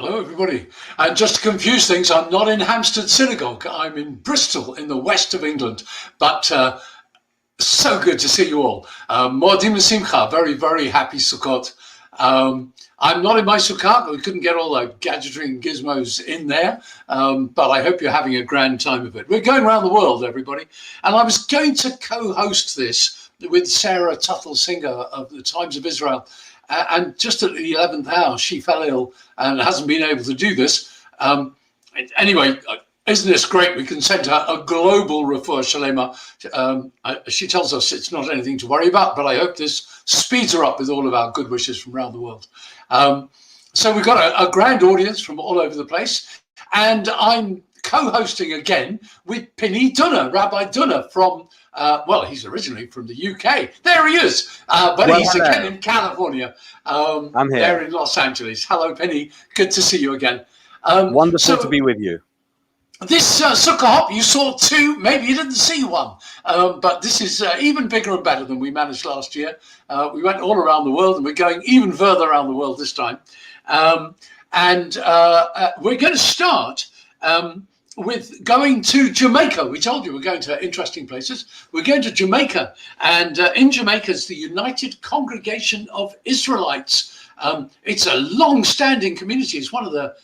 Hello, everybody. And just to confuse things, I'm not in Hampstead Synagogue. I'm in Bristol, in the west of England. But so good to see you all. Moadim and simcha, very, very happy Sukkot. I'm not in my Sukkah. We couldn't get all the gadgetry and gizmos in there. But I hope you're having a grand time of it. We're going around the world, everybody. And I was going to co-host this with Sarah Tuttle-Singer of the Times of Israel. And just at the 11th hour, she fell ill and hasn't been able to do this. Anyway, isn't this great? We can send her a global refuah shalema. She tells us it's not anything to worry about, but I hope this speeds her up with all of our good wishes from around the world. So we've got a grand audience from all over the place. And I'm co-hosting again with Penny Dunner, Rabbi Dunner from well, he's originally from the UK. There he is. But he's again in California. I'm here. There in Los Angeles. Hello, Penny. Good to see you again. Wonderful to be with you. This Succah Hop, you saw two. Maybe you didn't see one. But this is even bigger and better than we managed last year. We went all around the world, and we're going even further around the world this time. And we're going to start with going to Jamaica. We told you we're going to interesting places. We're going to Jamaica, and in Jamaica is the United Congregation of Israelites. It's a long-standing community. It's one of the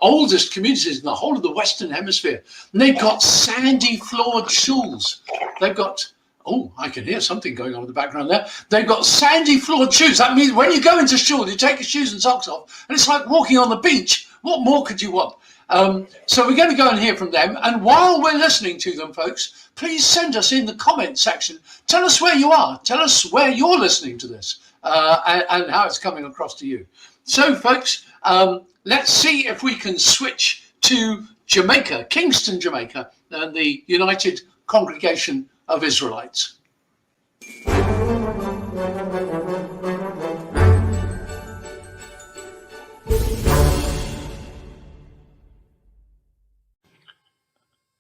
oldest communities in the whole of the Western Hemisphere. And they've got sandy-floored shuls. They've got, oh, I can hear something going on in the background there. They've got sandy-floored shoes. That means when you go into shul, you take your shoes and socks off, and it's like walking on the beach. What more could you want? So we're going to go and hear from them. And while we're listening to them, folks, please send us in the comment section. Tell us where you are. Tell us where you're listening to this and how it's coming across to you. So, folks, let's see if we can switch to Jamaica, Kingston, Jamaica, and the United Congregation of Israelites.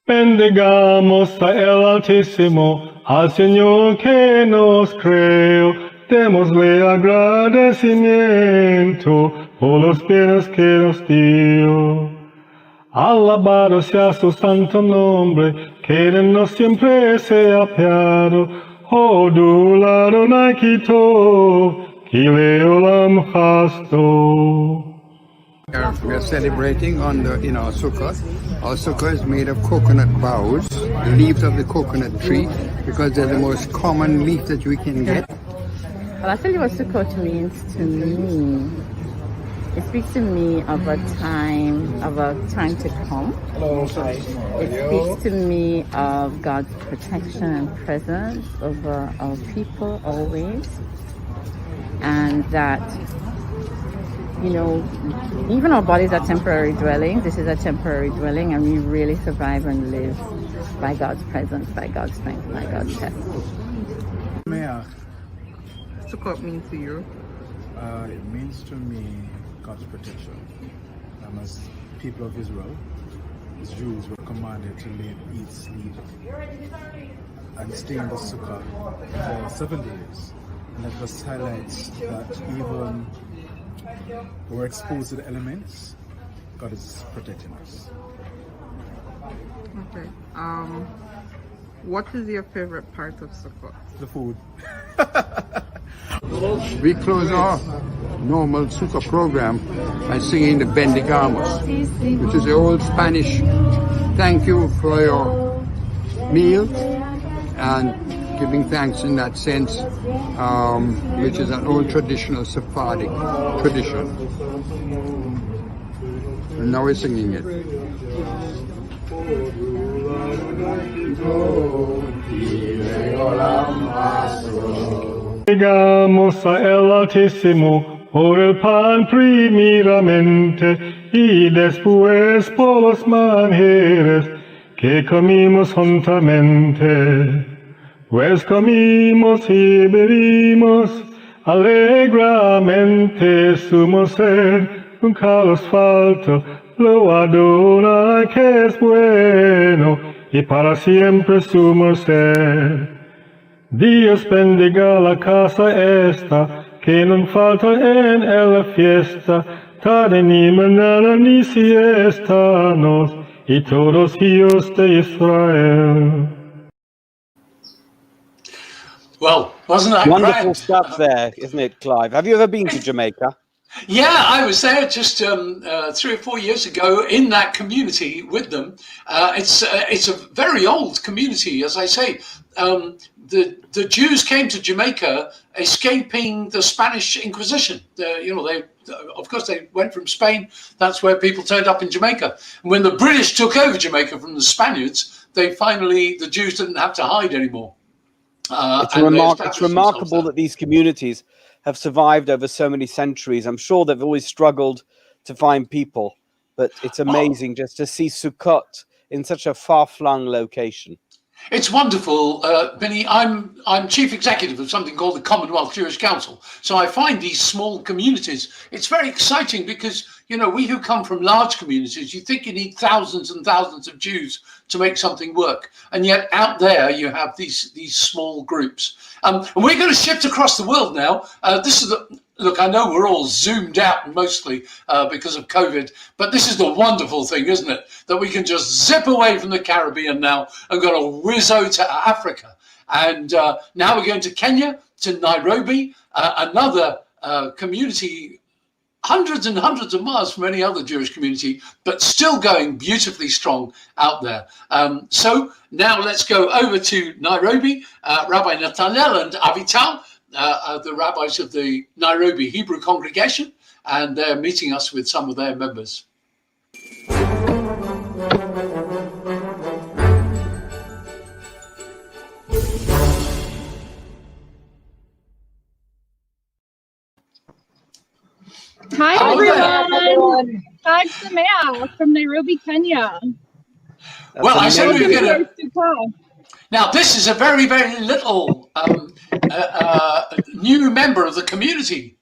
Bendigamos a el Altísimo, al Señor que nos creó, démosle agradecimiento por los bienes que nos dio. Alabado sea su santo nombre, que de nos siempre sea apiado, Hodul Adonai Kito, ki leolam chasto. We are celebrating on the Sukkah. Our Sukkah is made of coconut boughs, the leaves of the coconut tree, because they're the most common leaf that we can get. Well, I'll tell you what Sukkot means to me. It speaks to me of a time to come. It speaks to me of God's protection and presence over our people always, and that, you know, even our bodies are temporary dwellings. This is a temporary dwelling, and we really survive and live by God's presence, by God's strength, by God's help. Sukkot mean to you? It means to me God's protection. As people of Israel, as Jews, were commanded to live, eat, sleep, and stay in the Sukkah for 7 days. And that just highlights that even we're exposed to the elements, God is protecting us. Okay. What is your favorite part of Sukkot? The food. We close our normal Sukkah program by singing the Bendigamos, which is the old Spanish thank you for your meal, and giving thanks in that sense, which is an old traditional Sephardic tradition. And now we're singing it. Bendigamos a el Altísimo por el pan primeramente y después por los manjares que comimos juntamente. Pues comimos y bebimos alegremente su merced, nunca nos falta lo Adonai que es bueno y para siempre su merced. Dios bendiga la casa esta, que no falta en ella fiesta, Tarenimanaran estanos y todos hijos de Israel. Well, wasn't that Wonderful grand? stuff there, isn't it, Clive? Have you ever been to Jamaica? Yeah, I was there just 3 or 4 years ago in that community with them. It's a very old community, as I say. The Jews came to Jamaica escaping the Spanish Inquisition. Of course, they went from Spain. That's where people turned up in Jamaica. And when the British took over Jamaica from the Spaniards, the Jews didn't have to hide anymore. It's remarkable that these communities have survived over so many centuries. I'm sure they've always struggled to find people, but it's amazing just to see Sukkot in such a far-flung location. It's wonderful, Benny. I'm chief executive of something called the Commonwealth Jewish Council. So I find these small communities, it's very exciting because, we who come from large communities, you think you need thousands and thousands of Jews to make something work. And yet out there you have these small groups. And we're going to shift across the world now. Look, I know we're all zoomed out mostly because of COVID, but this is the wonderful thing, isn't it? That we can just zip away from the Caribbean now and go to whizzo to Africa. And now we're going to Kenya, to Nairobi, another community, hundreds and hundreds of miles from any other Jewish community, but still going beautifully strong out there. So now let's go over to Nairobi, Rabbi Nathaniel and Avital, the rabbis of the Nairobi Hebrew congregation, and they're meeting us with some of their members. Hi everyone! Chag Sameach from Nairobi, Kenya. Well, I said we were going to... Now, this is a very, very little new member of the community.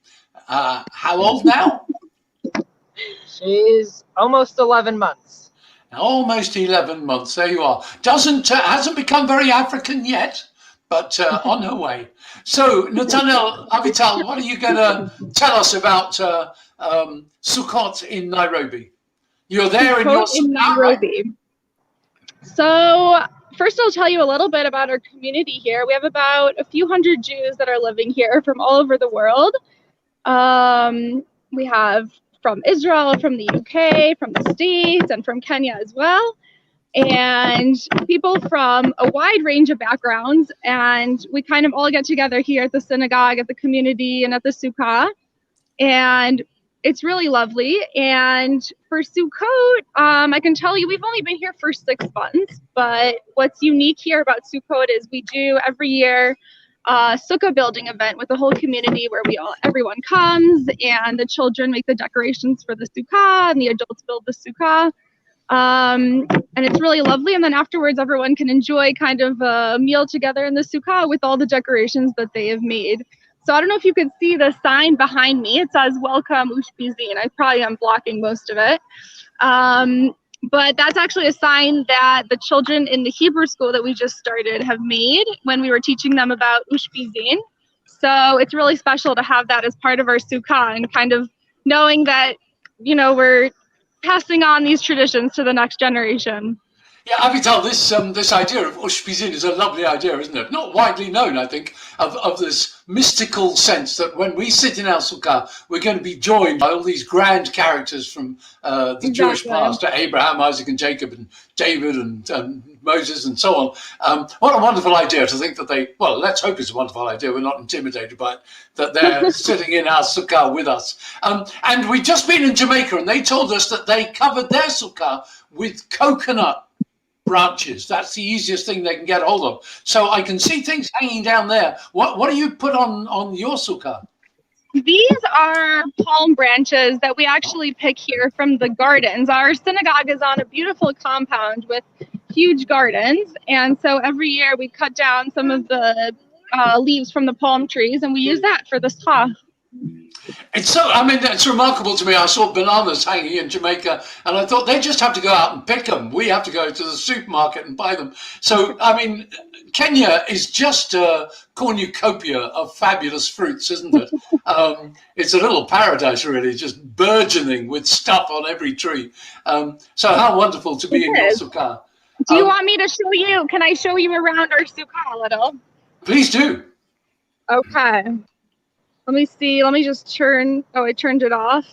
How old now? She's almost 11 months. Almost 11 months. There you are. Hasn't become very African yet, but on her way. So, Nathaniel, Avital, what are you going to tell us about Sukkot in Nairobi? You're there in Nairobi. Right? So, first, I'll tell you a little bit about our community here. We have about a few hundred Jews that are living here from all over the world. We have from Israel, from the UK, from the States, and from Kenya as well. And people from a wide range of backgrounds. And we kind of all get together here at the synagogue, at the community, and at the Sukkah. And it's really lovely. And for Sukkot, I can tell you we've only been here for 6 months, but what's unique here about Sukkot is we do every year a Sukkah building event with the whole community where everyone comes and the children make the decorations for the Sukkah and the adults build the Sukkah. And it's really lovely. And then afterwards, everyone can enjoy kind of a meal together in the Sukkah with all the decorations that they have made. So I don't know if you could see the sign behind me. It says "Welcome Ushpizin." I probably am blocking most of it. But that's actually a sign that the children in the Hebrew school that we just started have made when we were teaching them about Ushpizin. So it's really special to have that as part of our Sukkah and kind of knowing that, we're passing on these traditions to the next generation. Yeah, Avital, this idea of Ushpizin is a lovely idea, isn't it? Not widely known, I think, of this mystical sense that when we sit in our Sukkah, we're going to be joined by all these grand characters from the Jewish past, Abraham, Isaac, and Jacob, and David, and Moses, and so on. What a wonderful idea to think that let's hope it's a wonderful idea. We're not intimidated by it, that they're sitting in our Sukkah with us. And we've just been in Jamaica, and they told us that they covered their Sukkah with coconut branches. That's the easiest thing they can get hold of. So I can see things hanging down there. What do you put on your sukkah? These are palm branches that we actually pick here from the gardens. Our synagogue is on a beautiful compound with huge gardens, and so every year we cut down some of the leaves from the palm trees and we use that for the sukkah. It's so, I mean, it's remarkable to me. I saw bananas hanging in Jamaica and I thought they just have to go out and pick them. We have to go to the supermarket and buy them. So, I mean, Kenya is just a cornucopia of fabulous fruits, isn't it? It's a little paradise, really, just burgeoning with stuff on every tree. So how wonderful to be in your Sukkah. Do you want me to show you? Can I show you around our Sukkah a little? Please do. Okay. Let me see. Let me just turn. Oh, I turned it off.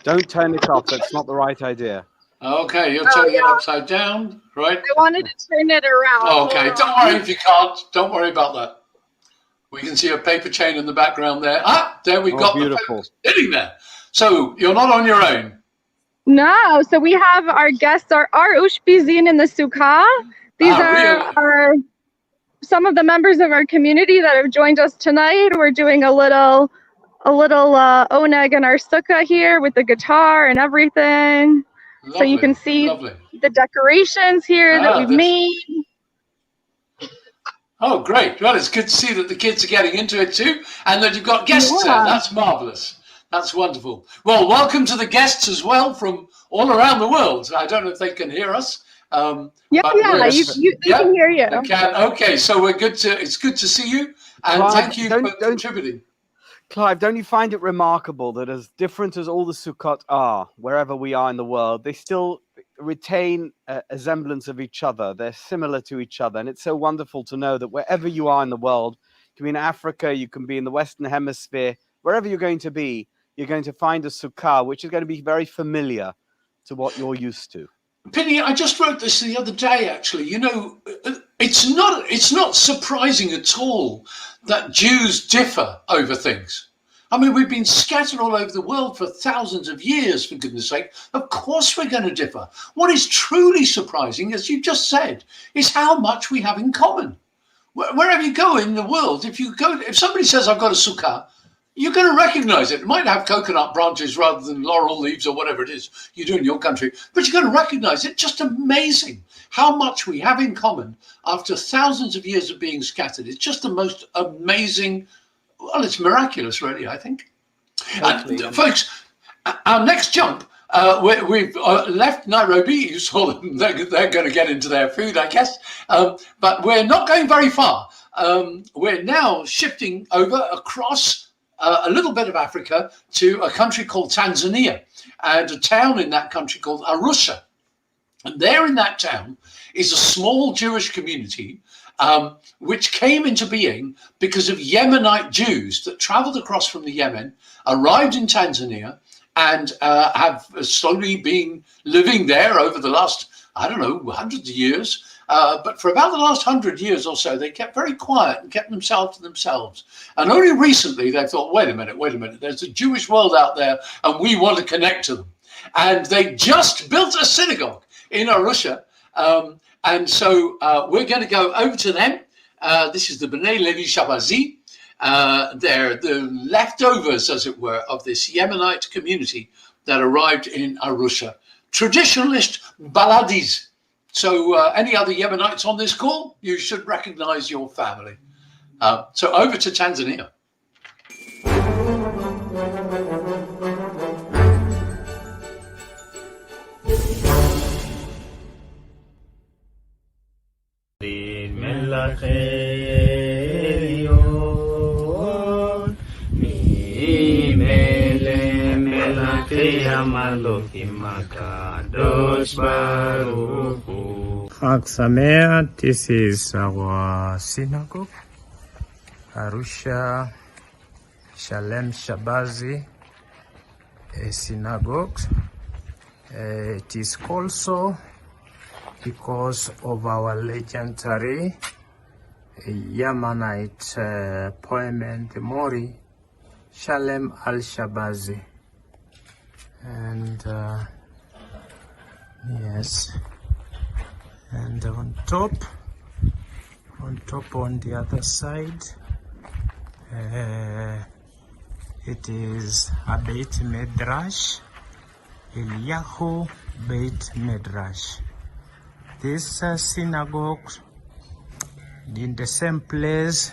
Don't turn it off. That's not the right idea. Okay, you're turning it upside down, right? I wanted to turn it around. Okay, don't worry if you can't. Don't worry about that. We can see a paper chain in the background there. Ah, there we've got beautiful. The sitting there. So you're not on your own. No, so we have our guests, our Ushpizin in the Sukkah. These are some of the members of our community that have joined us tonight. We're doing a little oneg in our Sukkah here with the guitar and everything. Lovely, so you can see the decorations here that we've made. Oh, great. Well, it's good to see that the kids are getting into it too and that you've got guests there. That's marvelous. That's wonderful. Well, welcome to the guests as well from all around the world. I don't know if they can hear us. They can hear you. They can. Okay, so it's good to see you and Clive, thank you for contributing. Clive, don't you find it remarkable that as different as all the Sukkot are, wherever we are in the world, they still retain a semblance of each other. They're similar to each other. And it's so wonderful to know that wherever you are in the world, you can be in Africa, you can be in the Western Hemisphere, wherever you're going to be, you're going to find a Sukkah, which is going to be very familiar to what you're used to. Penny, I just wrote this the other day, actually. You know, it's not surprising at all that Jews differ over things. I mean, we've been scattered all over the world for thousands of years, for goodness sake. Of course we're going to differ. What is truly surprising, as you just said, is how much we have in common. Wherever you go in the world, if somebody says, I've got a Sukkah, you're going to recognize it. It might have coconut branches rather than laurel leaves or whatever it is you do in your country, but you're going to recognize it. Just amazing how much we have in common after thousands of years of being scattered. It's just the most amazing, well, it's miraculous, really, I think. Totally. Folks, our next jump, we've left Nairobi. You saw them. They're going to get into their food, I guess, but we're not going very far. We're now shifting over across a little bit of Africa to a country called Tanzania and a town in that country called Arusha. And there in that town is a small Jewish community which came into being because of Yemenite Jews that traveled across from the Yemen, arrived in Tanzania, and have slowly been living there over the last, I don't know, hundreds of years. But for about the last 100 years or so, they kept very quiet and kept themselves to themselves. And only recently they thought, wait a minute, there's a Jewish world out there and we want to connect to them. And they just built a synagogue in Arusha. And so we're going to go over to them. This is the B'nai Levi Shabazi. They're the leftovers, as it were, of this Yemenite community that arrived in Arusha. Traditionalist Baladis. So any other Yemenites on this call, you should recognize your family. So over to Tanzania. Chag Sameach. This is our synagogue, Arusha Shalem Shabazi synagogue. It is called so because of our legendary Yemenite poem, the Mori Shalem al-Shabazi. And yes, and on top on the other side, it is a Beit Medrash, Eliyahu Beit Medrash. This synagogue in the same place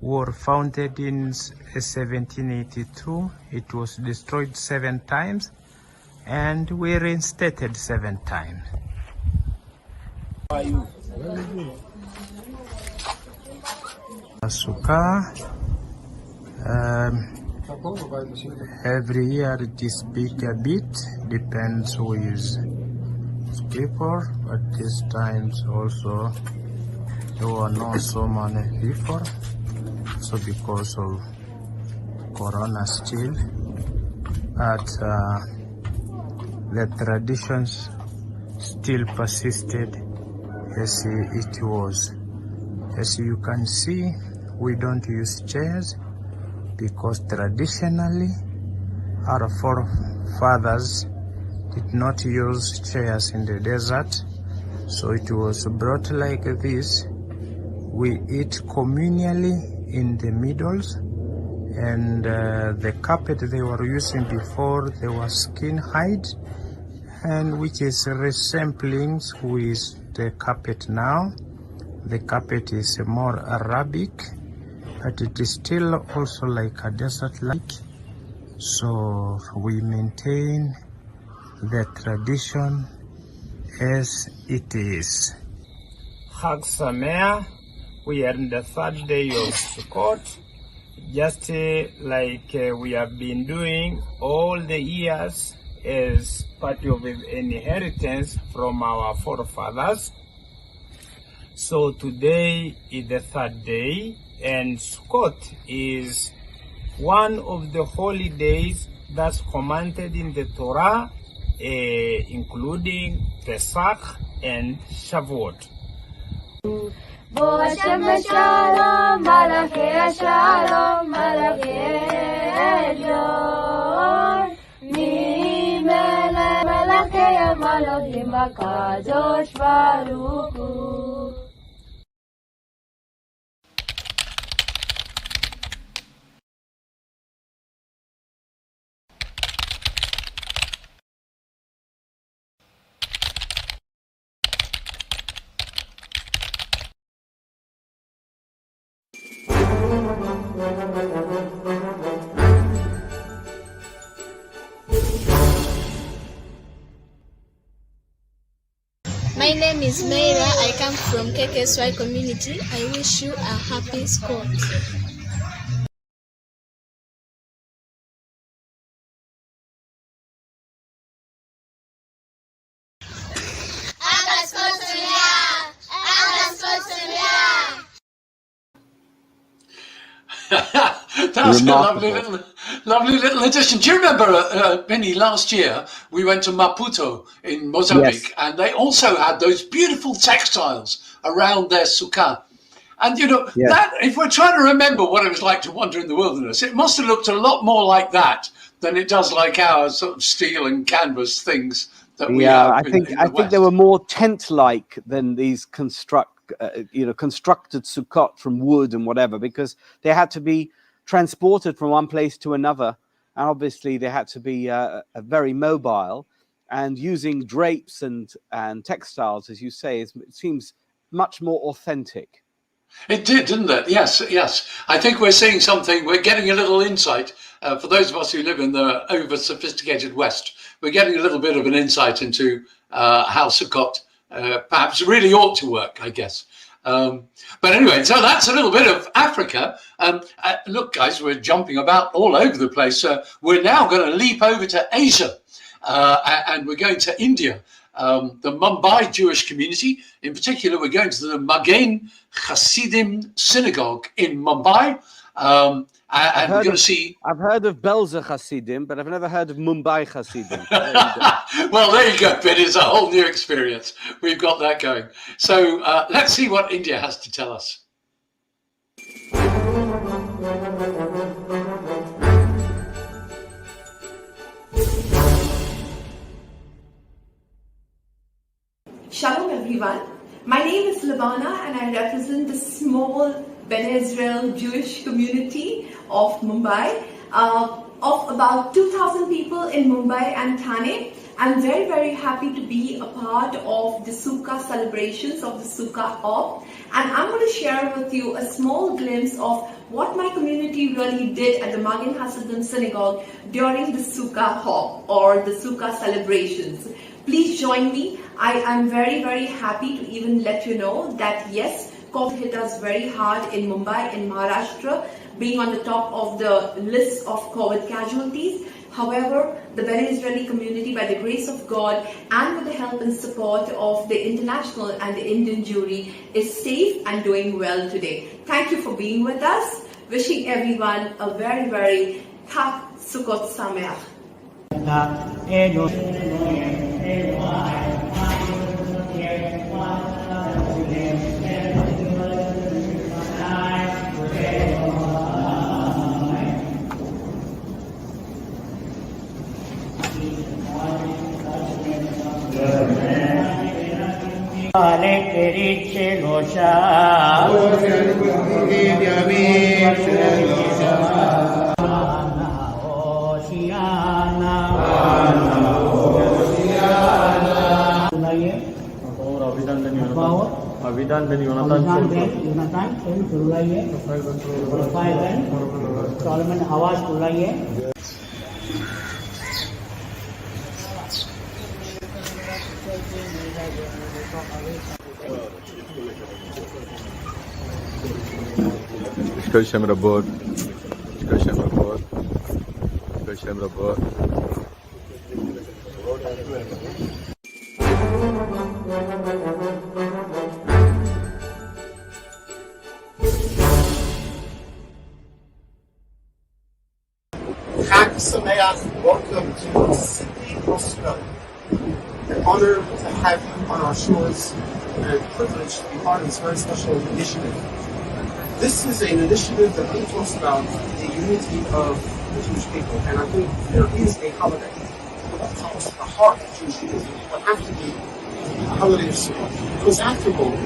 were founded in 1782. It was destroyed 7 times and we reinstated 7 times. Succah, every year it is big a bit, depends who is people, but this times also there were not so many people, so because of Corona still, but the traditions still persisted as it was. As you can see, we don't use chairs because traditionally our forefathers did not use chairs in the desert, so it was brought like this. We eat communally in the middles, and the carpet they were using before, they were skin hide, and which is resembling with the carpet now. The carpet is more Arabic, but it is still also like a desert-like. So we maintain the tradition as it is. Chag Sameach, we are in the 3rd day of Sukkot, just like we have been doing all the years as part of an inheritance from our forefathers. So today is the 3rd day, and Sukkot is one of the holy days that's commanded in the Torah, including Pesach and Shavuot. My name is Meira. I come from KKSY community. I wish you a happy Scott. That was a lovely little addition. Do you remember, Benny, last year we went to Maputo in Mozambique, and they also had those beautiful textiles around their sukkah. And you know, that if we're trying to remember what it was like to wander in the wilderness, it must have looked a lot more like that than it does like our sort of steel and canvas things that we have. I think they were more tent-like than these constructed sukkot from wood and whatever, because they had to be transported from one place to another, and obviously they had to be very mobile, and using drapes and textiles, as you say, it seems much more authentic. It did, didn't it? Yes, yes. I think we're seeing something. We're getting a little insight for those of us who live in the over-sophisticated West. We're getting a little bit of an insight into how Sukkot perhaps really ought to work, I guess. But anyway, so that's a little bit of Africa. Look, guys, we're jumping about all over the place. We're now going to leap over to Asia, and we're going to India. The Mumbai Jewish community, in particular, we're going to the Magen Hasidim Synagogue in Mumbai, and we're going to see. I've heard of Belzer Hasidim, but I've never heard of Mumbai Hasidim. Well, there you go, Ben. It's a whole new experience. We've got that going. So let's see what India has to tell us. Shalom everyone. My name is Labana and I represent the small Ben Israel Jewish community of Mumbai, of about 2,000 people in Mumbai and Thane. I'm very, very happy to be a part of the Sukkah celebrations of the Succah Hop, and I'm going to share with you a small glimpse of what my community really did at the Magen Hasidim Synagogue during the Succah Hop or the Sukkah celebrations. Please join me. I am very, very happy to even let you know that yes, COVID hit us very hard in Mumbai, in Maharashtra, being on the top of the list of COVID casualties. However, the Bene Israeli community, by the grace of God and with the help and support of the international and the Indian jury, is safe and doing well today. Thank you for being with us. Wishing everyone a very, very Chag Sukkot Sameach. Avidan ben Yonatan Solomon Hawash Tulaye. Shkoy Shem Rabot, Shkoy Shem Rabot, Shkoy Shem Rabot. Chag Sameach, welcome to Sydney, Australia. An honor to have you on our shores and a privilege to be part of this very special initiative. This is an initiative that really talks about the unity of the Jewish people, and I think there is a holiday that tells the heart of Jewish Judaism would have to be a holiday of Sukkot. Because after all,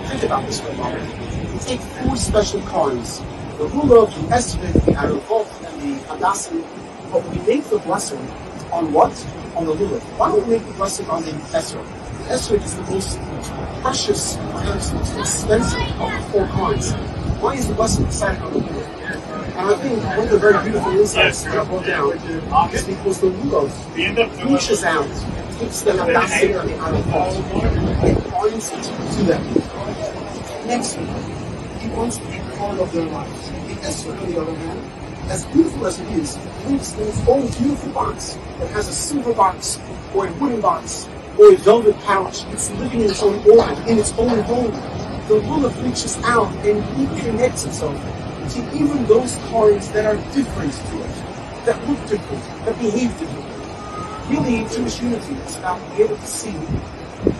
think about this for a moment. We take four special coins, the lulav, the esrog, the aruvot, and the hadassim, but we make the blessing on what? On the lulav. Why don't we make the blessing on the esrog? The esrog is the most precious, perhaps the most expensive of the four coins. Why is the blessing decided on the lulav? And I think one of the very beautiful insights that I brought down is because the lulav reaches out, takes the hadassim and the aruvot, and binds it to them. Next week, he wants to be part of their lives. The esrog, on the other hand, as beautiful as it is, lives in its own beautiful box. It has a silver box, or a wooden box, or a velvet pouch. It's living in its own orbit, in its own home. The lulav reaches out and reconnects itself to even those coins that are different to it, that look different, that behave differently. Really, Jewish unity is about being able to see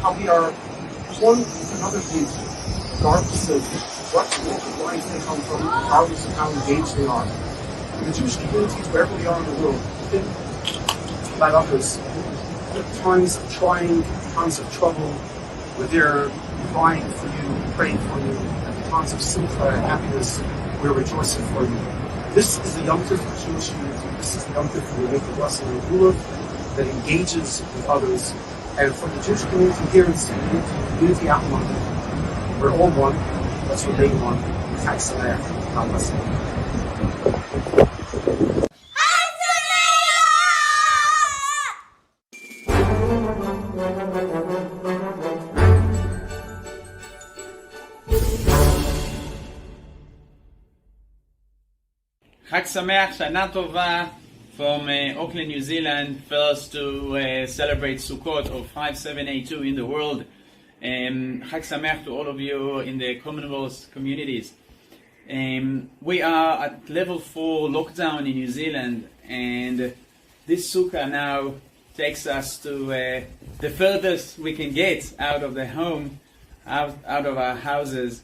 how we are one with another being, regardless of what walk of life they come from, regardless of how engaged they are. The Jewish communities, wherever they are in the world, think about others. At times of trying, times of trouble, where they're crying for you, praying for you. At times of simcha and happiness, we're rejoicing for you. This is the Yom Tov of Jewish unity. This is the Yom Tov where we make the blessing of lulav that engages with others. And for the Jewish community here in Sydney, community out in London, we're all one. Let's remain one. Chag Sameach. God bless you. Chag Sameach, Shana Tova from Auckland, New Zealand, first to celebrate Sukkot of 5782 in the world. Chag Sameach to all of you in the Commonwealth communities. We are at level 4 lockdown in New Zealand, and this Sukkah now takes us to the furthest we can get out of the home, out of our houses.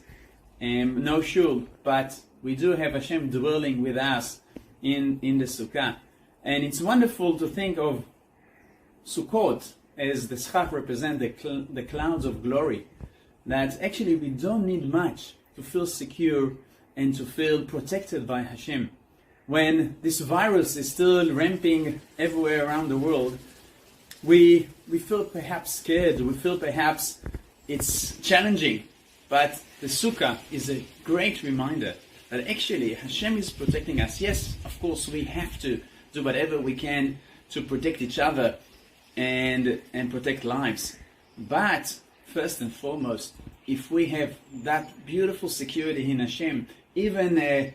No shul, but we do have Hashem dwelling with us in the Sukkah. And it's wonderful to think of Sukkot as the schach represent the clouds of glory, that actually we don't need much to feel secure and to feel protected by Hashem. When this virus is still ramping everywhere around the world, we feel perhaps scared, we feel perhaps it's challenging, but the Sukkah is a great reminder that actually Hashem is protecting us. Yes, of course, we have to do whatever we can to protect each other and protect lives. But first and foremost, if we have that beautiful security in Hashem, even a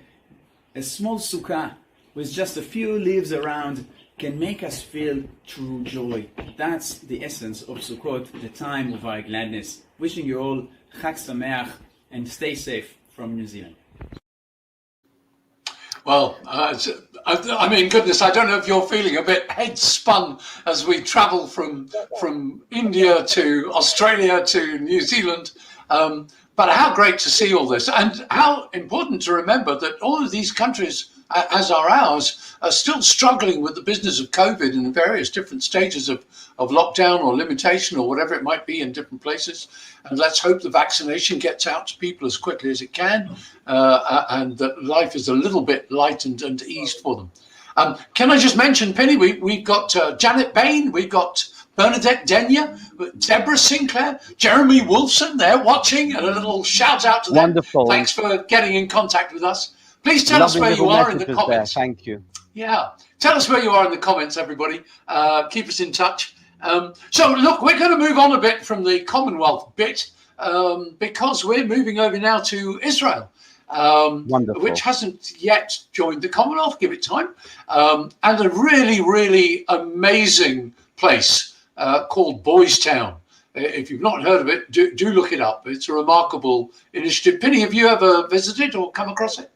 small sukkah with just a few leaves around can make us feel true joy. That's the essence of Sukkot, the time of our gladness. Wishing you all Chag Sameach and stay safe from New Zealand. Well, I mean, goodness, I don't know if you're feeling a bit head spun as we travel from India to Australia to New Zealand. But how great to see all this, and how important to remember that all of these countries, as are ours, are still struggling with the business of COVID in various different stages of lockdown or limitation or whatever it might be in different places. And let's hope the vaccination gets out to people as quickly as it can, and that life is a little bit lightened and eased for them. Can I just mention, Penny, we've got Janet Bain, we've got Bernadette Denyer, Deborah Sinclair, Jeremy Wolfson, they're watching, and a little shout out to them. Wonderful. Thanks for getting in contact with us. Please tell us where you are in the comments. There. Thank you. Yeah, tell us where you are in the comments, everybody. Keep us in touch. So look, we're going to move on a bit from the Commonwealth bit because we're moving over now to Israel, which hasn't yet joined the Commonwealth. Give it time. And a really, really amazing place called Boys Town. If you've not heard of it, do look it up. It's a remarkable initiative. Penny, have you ever visited or come across it?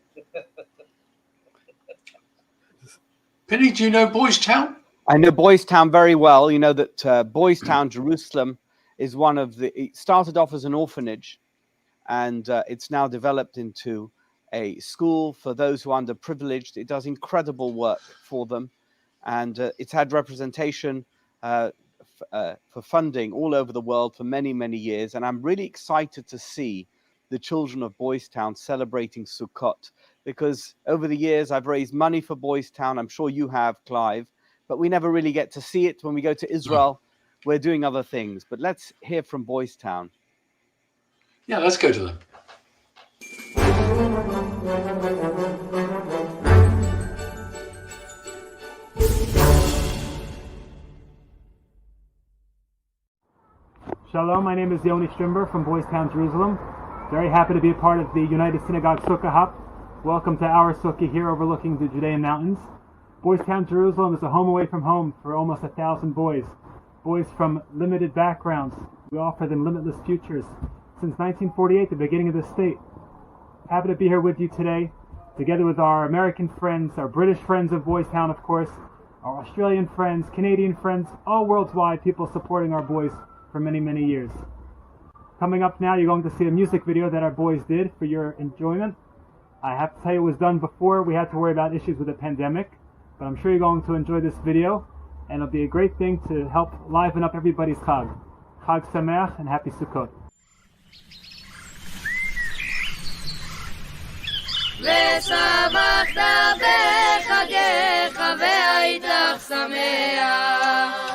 Penny, do you know Boys Town? I know Boys Town very well. You know that Boys Town, Jerusalem, is one of the... It started off as an orphanage, and it's now developed into a school for those who are underprivileged. It does incredible work for them, and it's had representation for funding all over the world for many, many years. And I'm really excited to see the children of Boys Town celebrating Sukkot, because over the years I've raised money for Boys Town. I'm sure you have, Clive, but we never really get to see it. When we go to Israel, we're doing other things. But let's hear from Boys Town. Yeah, let's go to them. Shalom, my name is Yoni Strimber from Boys Town, Jerusalem. Very happy to be a part of the United Synagogue Succah Hop. Welcome to our sukkah here overlooking the Judean mountains. Boys Town, Jerusalem is a home away from home for almost 1,000 boys. Boys from limited backgrounds. We offer them limitless futures. Since 1948, the beginning of the state. Happy to be here with you today, together with our American friends, our British friends of Boys Town, of course, our Australian friends, Canadian friends, all worldwide people supporting our boys for many, many years. Coming up now, you're going to see a music video that our boys did for your enjoyment. I have to tell you, it was done before we had to worry about issues with the pandemic, but I'm sure you're going to enjoy this video, and it'll be a great thing to help liven up everybody's Chag. Chag Sameach and Happy Sukkot. ושמחת בחגיך והיית שמח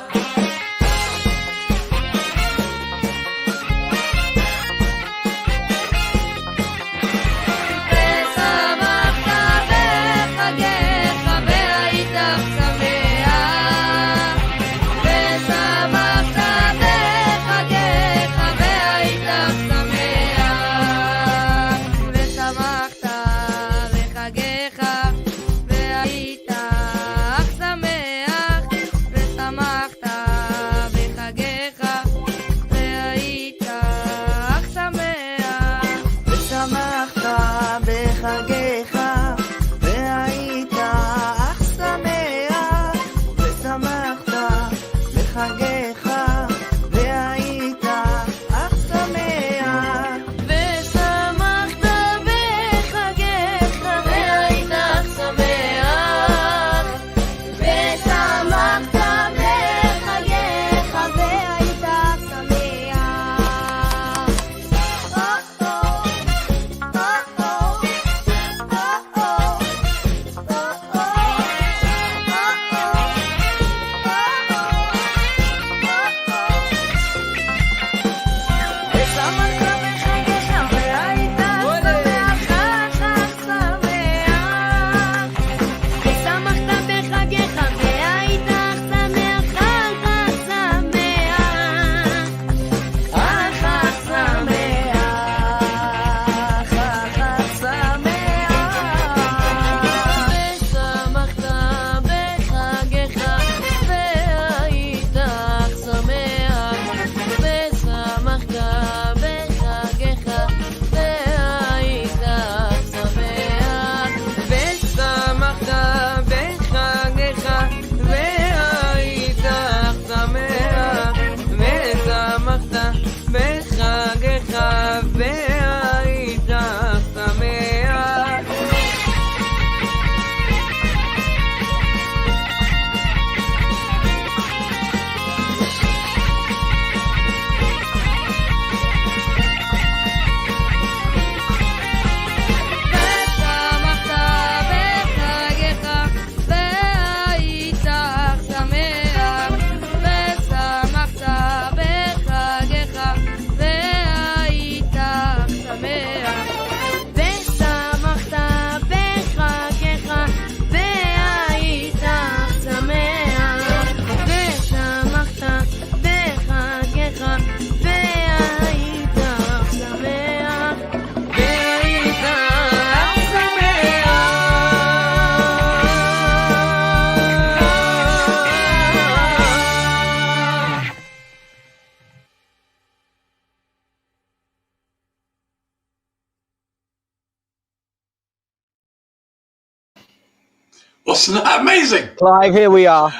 Wasn't that amazing? Clive, here we are.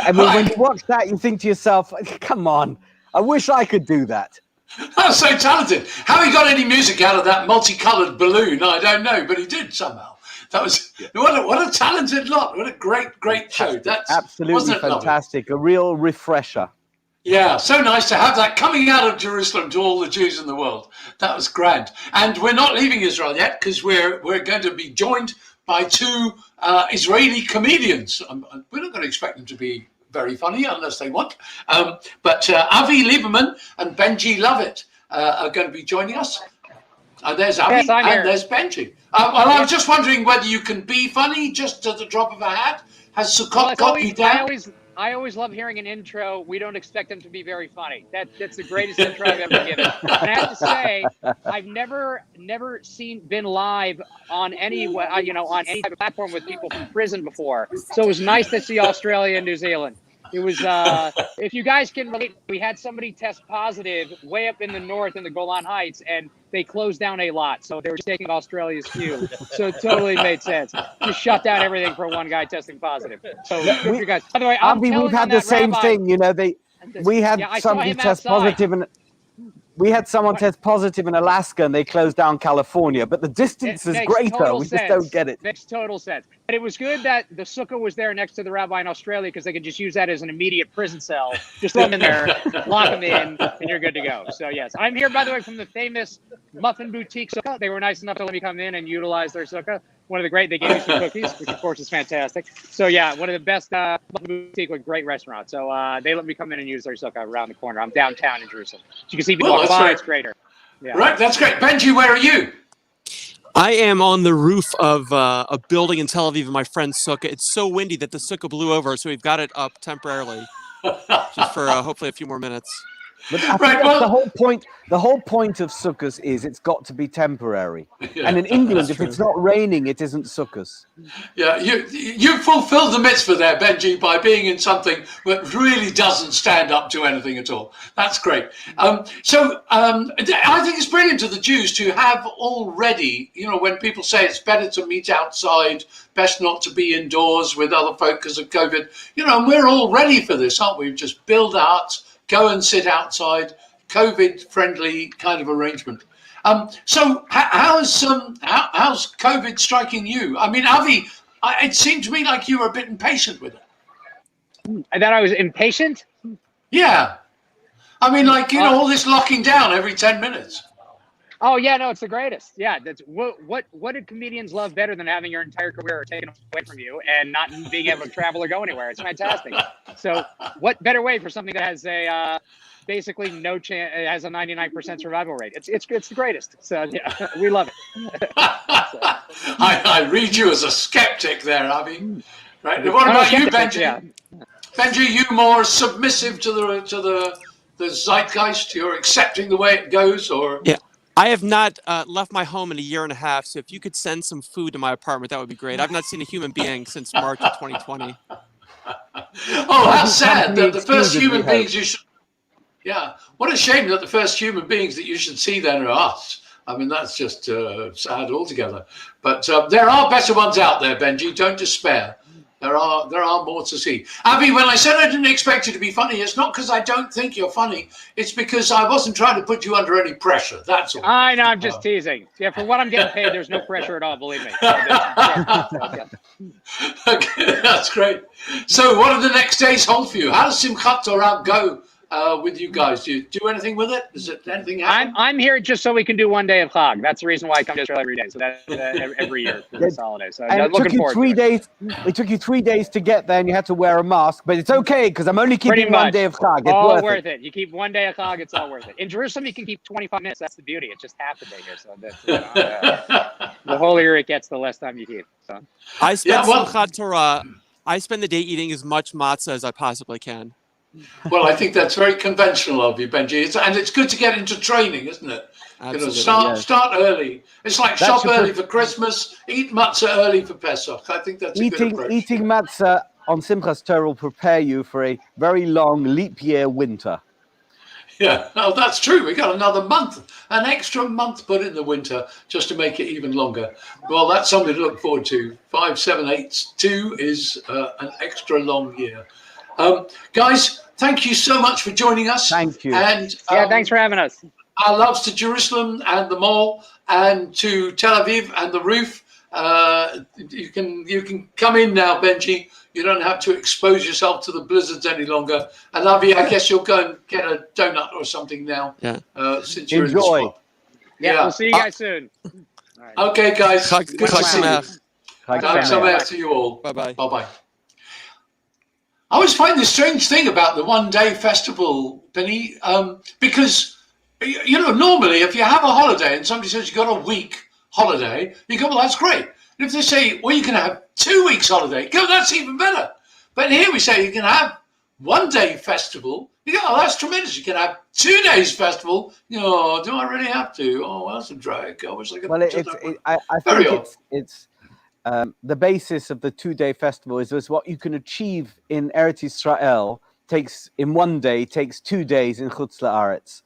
I mean, when you watch that, you think to yourself, come on, I wish I could do that. That's so talented. How he got any music out of that multicolored balloon, I don't know, but he did somehow. That was what a talented lot. What a great show. That's absolutely fantastic. A real refresher. Yeah, so nice to have that coming out of Jerusalem to all the Jews in the world. That was grand. And we're not leaving Israel yet because we're going to be joined by two Israeli comedians. We're not going to expect them to be very funny unless they want. But Avi Lieberman and Benji Lovett are going to be joining us. There's Avi and there's Benji. Well, I was just wondering whether you can be funny just at the drop of a hat. Has Sukkot got you down? I always love hearing an intro. We don't expect them to be very funny. That's the greatest intro I've ever given. And I have to say, I've never been live on any on any type of platform with people from prison before. So it was nice to see Australia and New Zealand. It was, if you guys can relate, we had somebody test positive way up in the north in the Golan Heights, and they closed down a lot. So they were just taking Australia's cue. So it totally made sense. Just shut down everything for one guy testing positive. So you guys. By the way, we've had the same thing. You know, we had somebody test positive, and we had someone test positive in Alaska, and they closed down California. But the distance is greater. We just don't get it. Makes total sense. But it was good that the Sukkah was there next to the rabbi in Australia because they could just use that as an immediate prison cell. Just throw them in there, lock them in, and you're good to go. So yes, I'm here, by the way, from the famous Muffin Boutique Sukkah. They were nice enough to let me come in and utilize their Sukkah. One of the great, they gave me some cookies, which of course is fantastic. So yeah, one of the best Muffin Boutique with great restaurant. So they let me come in and use their Sukkah around the corner. I'm downtown in Jerusalem. So you can see people walk by, it's great. Yeah. Right, that's great. Benji, where are you? I am on the roof of a building in Tel Aviv in my friend's sukkah. It's so windy that the sukkah blew over, so we've got it up temporarily, just for hopefully a few more minutes. But I think that's the whole point. The whole point of sukkahs is it's got to be temporary. Yeah, and in England, if it's not raining, it isn't sukkahs. Yeah, you fulfilled the mitzvah there, Benji, by being in something that really doesn't stand up to anything at all. That's great. I think it's brilliant to the Jews to have already, when people say it's better to meet outside, best not to be indoors with other folk because of COVID, and we're all ready for this, aren't we? Just build out, go and sit outside, COVID-friendly kind of arrangement. So how's COVID striking you? I mean, Avi, it seemed to me like you were a bit impatient with it. That I was impatient? Yeah. I mean, all this locking down every 10 minutes. Oh yeah, no, it's the greatest. Yeah, that's what did comedians love better than having your entire career taken away from you and not being able to travel or go anywhere? It's fantastic. So, what better way for something that has a basically no chance? It has a 99% survival rate. It's the greatest. So yeah, we love it. I read you as a skeptic there, Avi. Right. What about you, Benji? Yeah. Benji, you more submissive to the zeitgeist? You're accepting the way it goes, or yeah. I have not left my home in a year and a half, so if you could send some food to my apartment, that would be great. I've not seen a human being since March of 2020. Oh, how sad that the first human beings you should... Yeah, what a shame that the first human beings that you should see then are us. I mean, that's just sad altogether. But there are better ones out there, Benji. Don't despair. There are more to see. Avi, when I said I didn't expect you to be funny, it's not because I don't think you're funny. It's because I wasn't trying to put you under any pressure. That's all. I know, I'm just teasing. Yeah, for what I'm getting paid, there's no pressure at all, believe me. Okay, that's great. So what do the next days hold for you? How does Simchat Torah go with you guys? Do you do anything with it? Is it anything happen? I'm here just so we can do one day of Chag. That's the reason why I come to Israel every day. So that's every year for this holiday. So I'm looking forward to it. It took you 3 days to get there, and you had to wear a mask. But it's okay because I'm only keeping 1 day of Chag. It's all worth it. You keep 1 day of Chag, it's all worth it. In Jerusalem, you can keep 25 minutes. That's the beauty. It's just half a day here. So that's, the holier it gets, the less time you keep. So. I spend Simchat Torah. I spend the day eating as much matzah as I possibly can. Well, I think that's very conventional of you, Benji. And it's good to get into training, isn't it? Absolutely, start early. It's like shop early for Christmas, eat matzah early for Pesach. I think that's a good approach. Eating matzah on Simchas Torah will prepare you for a very long leap year winter. Yeah, oh, that's true. We got another month, an extra month put in the winter just to make it even longer. Well, that's something to look forward to. 5782 is an extra long year. Guys, thank you so much for joining us. Thank you. And yeah, thanks for having us. Our loves to Jerusalem and the Mall, and to Tel Aviv and the Roof. You can come in now, Benji. You don't have to expose yourself to the blizzards any longer. And Avi, I guess you'll go and get a donut or something now. Yeah. Since you're Enjoy. in the spot. Yeah, we'll see you guys soon. All right. Okay, guys. Good to see you. Chag Sameach to you all. Bye-bye. Bye-bye. I always find this strange thing about the one-day festival, Benny, because, you know, normally if you have a holiday and somebody says you've got a week holiday, you go, well, that's great. And if they say, well, you can have 2 weeks holiday, go, that's even better. But here we say you can have 1 day festival. You go, oh, that's tremendous. You can have 2 days festival. You know, do I really have to? Oh, well, that's a drag. I wish I could. Well, I think it's the basis of the 2 day festival is what you can achieve in Eretz Israel takes in 1 day, takes 2 days in Chutz La'aretz.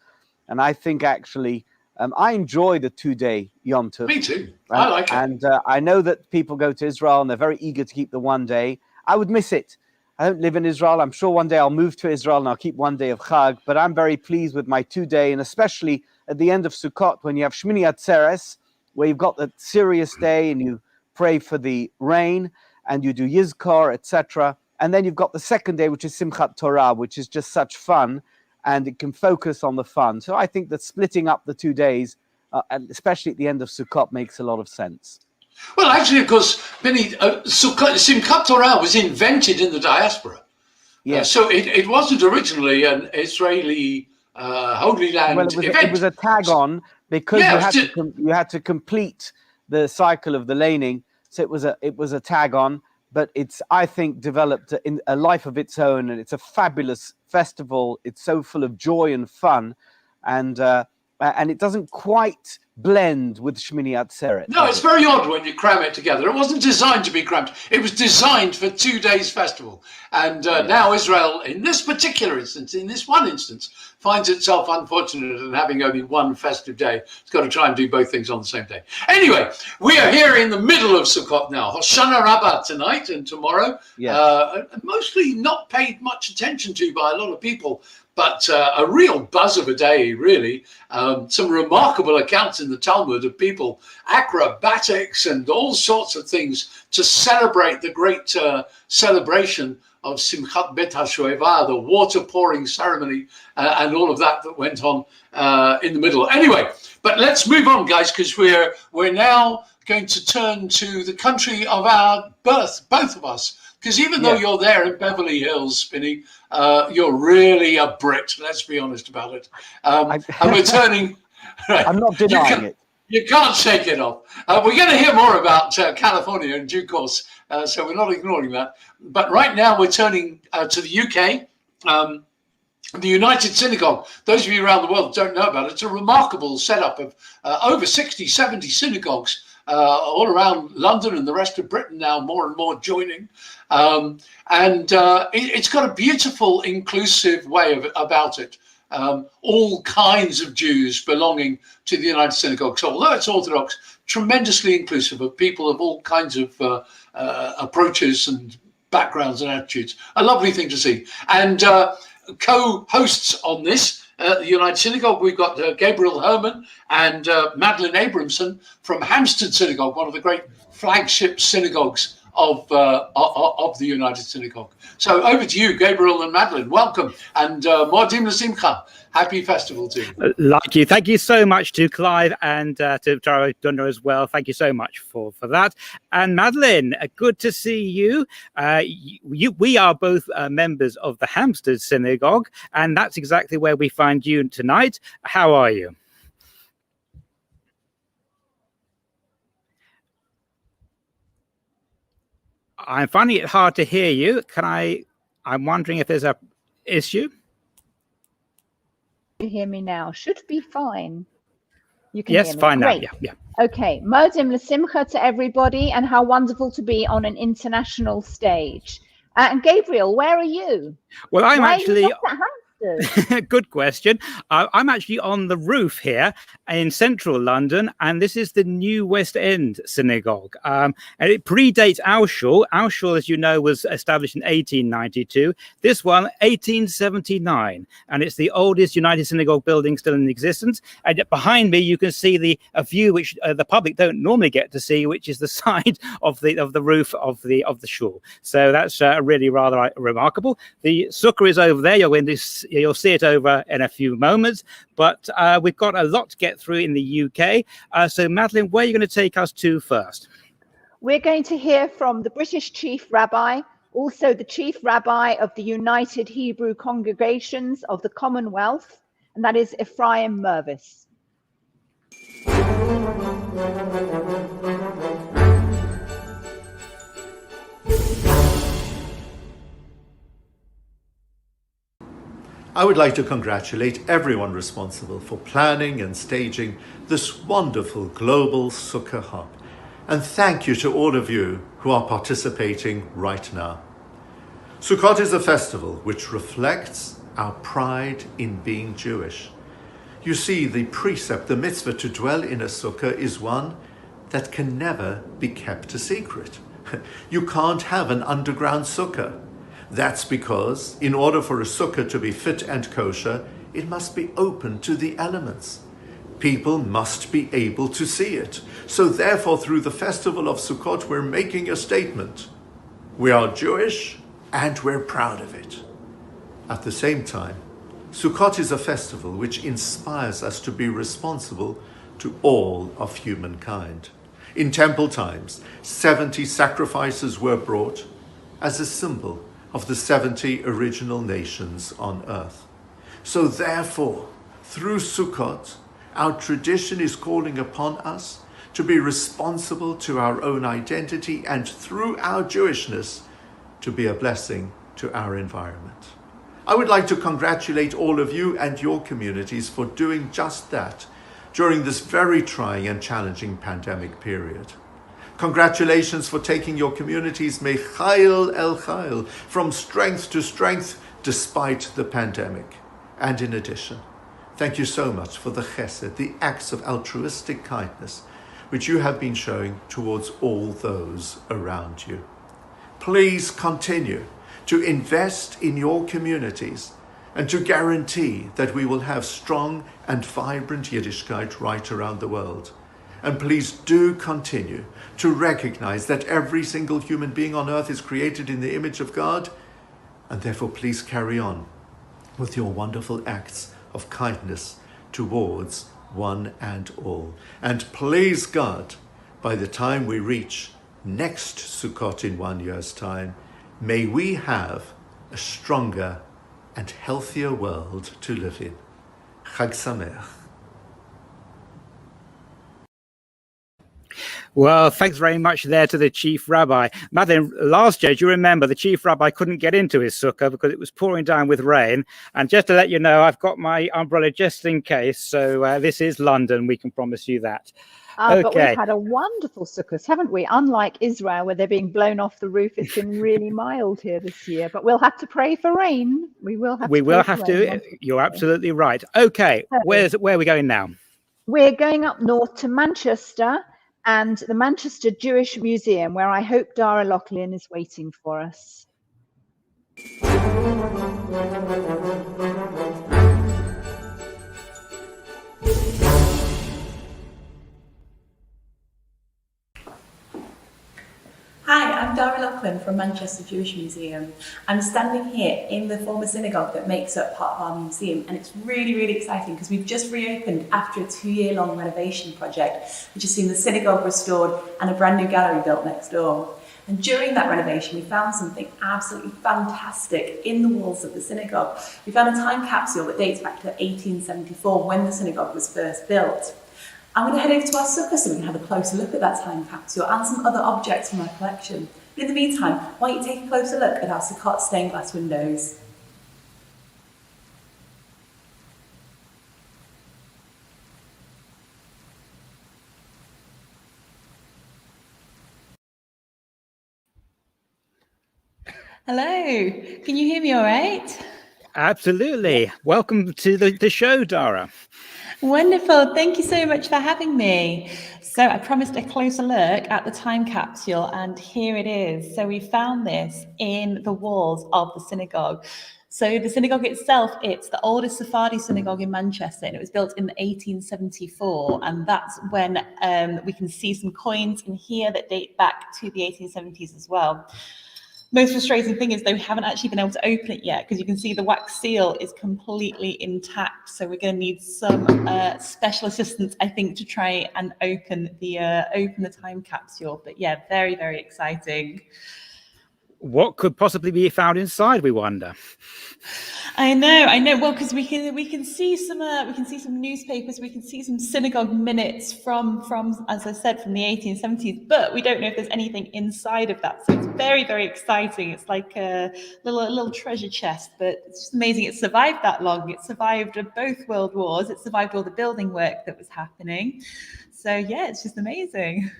And I think actually, I enjoy the 2 day Yom Tov. Me too. I like it. And I know that people go to Israel and they're very eager to keep the 1 day. I would miss it. I don't live in Israel. I'm sure one day I'll move to Israel and I'll keep 1 day of Chag. But I'm very pleased with my 2 day, and especially at the end of Sukkot when you have Shmini Atzeres, where you've got the serious day and you pray for the rain and you do Yizkor, etc. And then you've got the second day, which is Simchat Torah, which is just such fun, and it can focus on the fun. So I think that splitting up the 2 days, and especially at the end of Sukkot, makes a lot of sense. Well, actually, of course, Benny, Simchat Torah was invented in the diaspora. Yes. So it wasn't originally an Israeli Holy Land event. It was a tag-on because you had to complete the cycle of the laning. So it was a tag-on, but it's, I think, developed in a life of its own, and it's a fabulous festival. It's so full of joy and fun, and it doesn't quite blend with Shmini Atzeret. No, it's very odd when you cram it together. It wasn't designed to be crammed. It was designed for 2 days festival. And now Israel, in this particular instance, in this one instance, finds itself unfortunate in having only one festive day. It's got to try and do both things on the same day. Anyway, we are here in the middle of Sukkot now. Hoshana Rabbah tonight and tomorrow. Mostly not paid much attention to by a lot of people, but a real buzz of a day, really. Some remarkable accounts in the Talmud of people, acrobatics and all sorts of things to celebrate the great celebration of Simchat Bet HaShoevah, the water pouring ceremony, and all of that went on in the middle. Anyway, but let's move on, guys, because we're now going to turn to the country of our birth, both of us. Because even though you're there in Beverly Hills, Spinny, you're really a Brit. Let's be honest about it. And we're turning. Right, I'm not denying it. You can't shake it off. We're going to hear more about California in due course, so we're not ignoring that. But right now we're turning to the UK. The United Synagogue, those of you around the world don't know about it, it's a remarkable setup of over 60, 70 synagogues all around London and the rest of Britain now, more and more joining. It's got a beautiful, inclusive way about it. All kinds of Jews belonging to the United Synagogue. So although it's Orthodox, tremendously inclusive of people of all kinds of approaches and backgrounds and attitudes. A lovely thing to see. And co-hosts on this, the United Synagogue, we've got Gabriel Herman and Madeline Abramson from Hampstead Synagogue, one of the great flagship synagogues of the United Synagogue. So over to you, Gabriel and Madeline. Welcome, and Moadim L'Simcha. Happy festival to you. Like you. Thank you so much to Clive and to Tara Dunder as well. Thank you so much for that. And Madeline, good to see you. We are both members of the Hampstead Synagogue, and that's exactly where we find you tonight. How are you? I'm finding it hard to hear you. I'm wondering if there's a issue. You hear me now? Should be fine. You can yes, hear me. Fine Great. now. Yeah. Okay. Modim l'simcha to everybody, and how wonderful to be on an international stage. And Gabriel, where are you? Well, I'm Why actually. are you not at Good question. I'm actually on the roof here in central London, and this is the New West End Synagogue. And it predates our shul. Our shul, as you know, was established in 1892. This one, 1879. And it's the oldest United Synagogue building still in existence. And behind me, you can see a view which the public don't normally get to see, which is the side of the roof of the shul. So that's really rather remarkable. The sukkah is over there. You'll see it over in a few moments, but we've got a lot to get through in the UK. So Madeline, where are you going to take us to first? We're going to hear from the British Chief Rabbi, also the Chief Rabbi of the United Hebrew Congregations of the Commonwealth, and that is Ephraim Mervis. I would like to congratulate everyone responsible for planning and staging this wonderful global Succah Hop, and thank you to all of you who are participating right now. Sukkot is a festival which reflects our pride in being Jewish. You see, the precept, the mitzvah to dwell in a sukkah is one that can never be kept a secret. You can't have an underground sukkah. That's because in order for a sukkah to be fit and kosher, it must be open to the elements. People must be able to see it. So therefore, through the festival of Sukkot, we're making a statement. We are Jewish and we're proud of it. At the same time, Sukkot is a festival which inspires us to be responsible to all of humankind. In temple times, 70 sacrifices were brought as a symbol of the 70 original nations on earth. So therefore, through Sukkot, our tradition is calling upon us to be responsible to our own identity and through our Jewishness to be a blessing to our environment. I would like to congratulate all of you and your communities for doing just that during this very trying and challenging pandemic period. Congratulations for taking your communities mechail el chail, from strength to strength despite the pandemic. And in addition, thank you so much for the chesed, the acts of altruistic kindness, which you have been showing towards all those around you. Please continue to invest in your communities and to guarantee that we will have strong and vibrant Yiddishkeit right around the world. And please do continue to recognize that every single human being on earth is created in the image of God, and therefore please carry on with your wonderful acts of kindness towards one and all. And please God, by the time we reach next Sukkot in 1 year's time, may we have a stronger and healthier world to live in. Chag Sameach. Well, thanks very much there to the Chief Rabbi. Madeline, last year, do you remember, the Chief Rabbi couldn't get into his sukkah because it was pouring down with rain. And just to let you know, I've got my umbrella just in case. So this is London, we can promise you that. Okay. But we've had a wonderful sukkahs, haven't we? Unlike Israel, where they're being blown off the roof, it's been really mild here this year. But we'll have to pray for rain. We will have to. You're absolutely right. Okay, where are we going now? We're going up north to Manchester and the Manchester Jewish Museum, where I hope Dara Loughlin is waiting for us. Hi, I'm Dara Loughlin from Manchester Jewish Museum. I'm standing here in the former synagogue that makes up part of our museum, and it's really, really exciting because we've just reopened after a 2-year-long renovation project, which has seen the synagogue restored and a brand new gallery built next door. And during that renovation, we found something absolutely fantastic in the walls of the synagogue. We found a time capsule that dates back to 1874, when the synagogue was first built. I'm going to head over to our sukkah so we can have a closer look at that time capsule and some other objects from our collection. But in the meantime, why don't you take a closer look at our Sukkot stained glass windows. Hello, can you hear me all right? Absolutely. Welcome to the show, Dara. Wonderful. Thank you so much for having me. So I promised a closer look at the time capsule, and here it is. So we found this in the walls of the synagogue. So the synagogue itself, it's the oldest Sephardi synagogue in Manchester, and it was built in 1874. And that's when we can see some coins in here that date back to the 1870s as well. Most frustrating thing is they haven't actually been able to open it yet, because you can see the wax seal is completely intact. So we're going to need some special assistance, I think, to try and open the time capsule. But yeah, very, very exciting. What could possibly be found inside, we wonder? I know. Well, because we can see some newspapers, we can see some synagogue minutes from as I said, from the 1870s, but we don't know if there's anything inside of that. So it's very, very exciting. It's like a little treasure chest, but it's just amazing. It survived that long. It survived both world wars. It survived all the building work that was happening. So yeah, it's just amazing.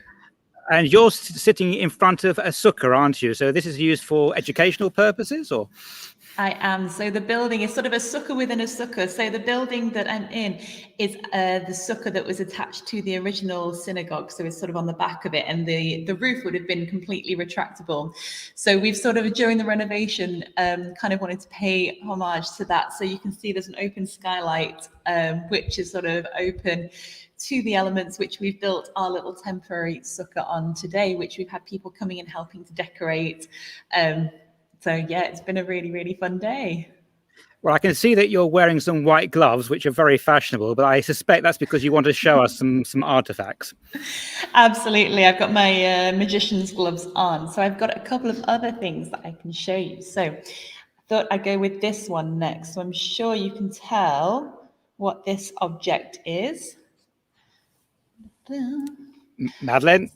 And you're sitting in front of a sukkah, aren't you? So this is used for educational purposes, or? I am. So the building is sort of a sukkah within a sukkah. So the building that I'm in is the sukkah that was attached to the original synagogue. So it's sort of on the back of it, and the roof would have been completely retractable. So we've sort of, during the renovation, kind of wanted to pay homage to that. So you can see there's an open skylight, which is sort of open to the elements which we've built our little temporary sukkah on today, which we've had people coming and helping to decorate. So yeah, it's been a really, really fun day. Well, I can see that you're wearing some white gloves, which are very fashionable, but I suspect that's because you want to show us some artifacts. Absolutely. I've got my magician's gloves on. So I've got a couple of other things that I can show you. So I thought I'd go with this one next. So I'm sure you can tell what this object is. Madeleine,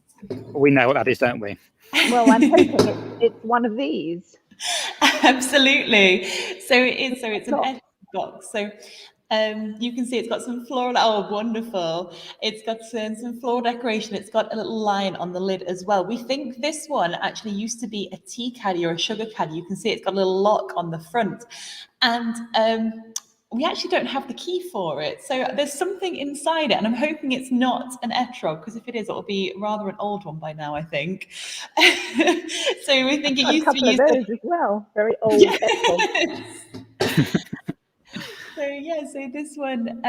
we know what that is, don't we? Well, I'm hoping it's one of these. Absolutely. So it is. So it's an etch box. So you can see it's got some floral. Oh, wonderful! It's got some floral decoration. It's got a little lion on the lid as well. We think this one actually used to be a tea caddy or a sugar caddy. You can see it's got a little lock on the front, and we actually don't have the key for it. So there's something inside it, and I'm hoping it's not an etrog, because if it is, it'll be rather an old one by now, I think. So we think it used to be used a couple of those as well. Very old etrog. So yeah, so this one,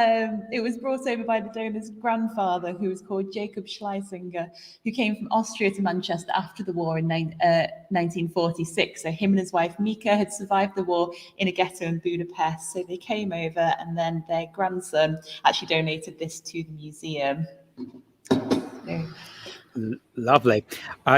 it was brought over by the donor's grandfather, who was called Jacob Schleisinger, who came from Austria to Manchester after the war in 1946. So him and his wife Mika had survived the war in a ghetto in Budapest. So they came over, and then their grandson actually donated this to the museum. So, lovely.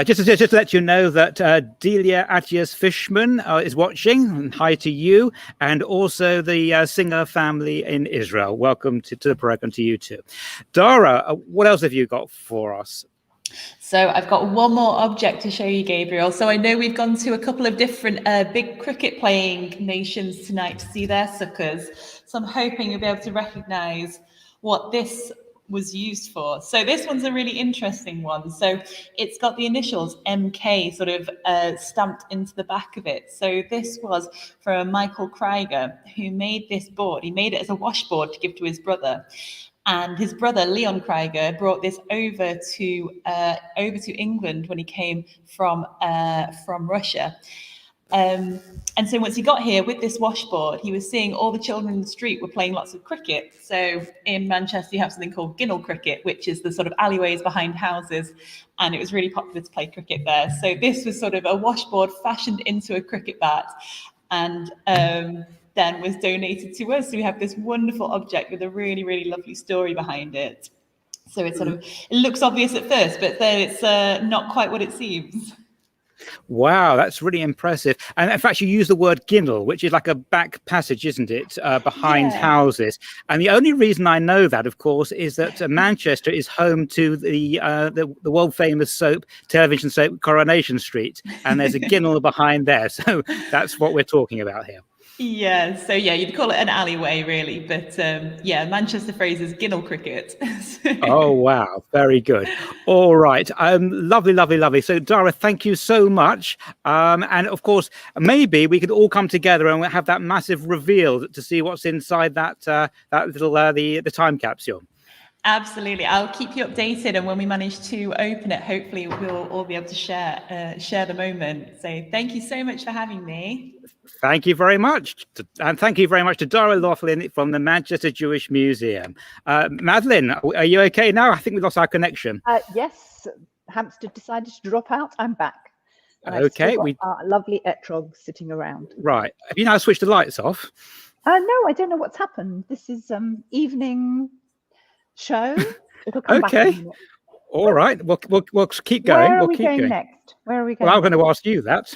Just to let you know that Delia Atias Fishman is watching, and hi to you, and also the Singer family in Israel. Welcome to the program, to you too. Dara, what else have you got for us? So I've got one more object to show you, Gabriel. So I know we've gone to a couple of different big cricket playing nations tonight to see their sukkahs. So I'm hoping you'll be able to recognize what this was used for. So this one's a really interesting one. So it's got the initials MK sort of stamped into the back of it. So this was from Michael Krieger, who made this board. He made it as a washboard to give to his brother. And his brother, Leon Krieger, brought this over to England when he came from Russia. And so once he got here with this washboard, he was seeing all the children in the street were playing lots of cricket. So in Manchester, you have something called Ginnell cricket, which is the sort of alleyways behind houses. And it was really popular to play cricket there. So this was sort of a washboard fashioned into a cricket bat, and then was donated to us. So we have this wonderful object with a really, really lovely story behind it. So it's it looks obvious at first, but then it's not quite what it seems. Wow, that's really impressive. And in fact, you use the word Ginnell, which is like a back passage, isn't it, behind houses. And the only reason I know that, of course, is that Manchester is home to the world famous television soap Coronation Street, and there's a Ginnell behind there. So that's what we're talking about here. Yeah, so yeah, you'd call it an alleyway really, but yeah, Manchester phrases Ginnell cricket. Oh wow, very good. All right, lovely. So Dara, thank you so much. And of course, maybe we could all come together and have that massive reveal to see what's inside that that little the time capsule. Absolutely, I'll keep you updated, and when we manage to open it, hopefully we'll all be able to share the moment. So thank you so much for having me. Thank you very much, and thank you very much to Dara Laughlin from the Manchester Jewish Museum. Madeline, are you okay now? I think we lost our connection. Yes, Hampstead decided to drop out. I'm back. And Okay, we our lovely etrog sitting around. Right. Have you now switched the lights off? No, I don't know what's happened. This is evening show. It'll come back in a minute. All right. We'll keep going. Where are we going next? Where are we going? Well, I'm going to ask you that.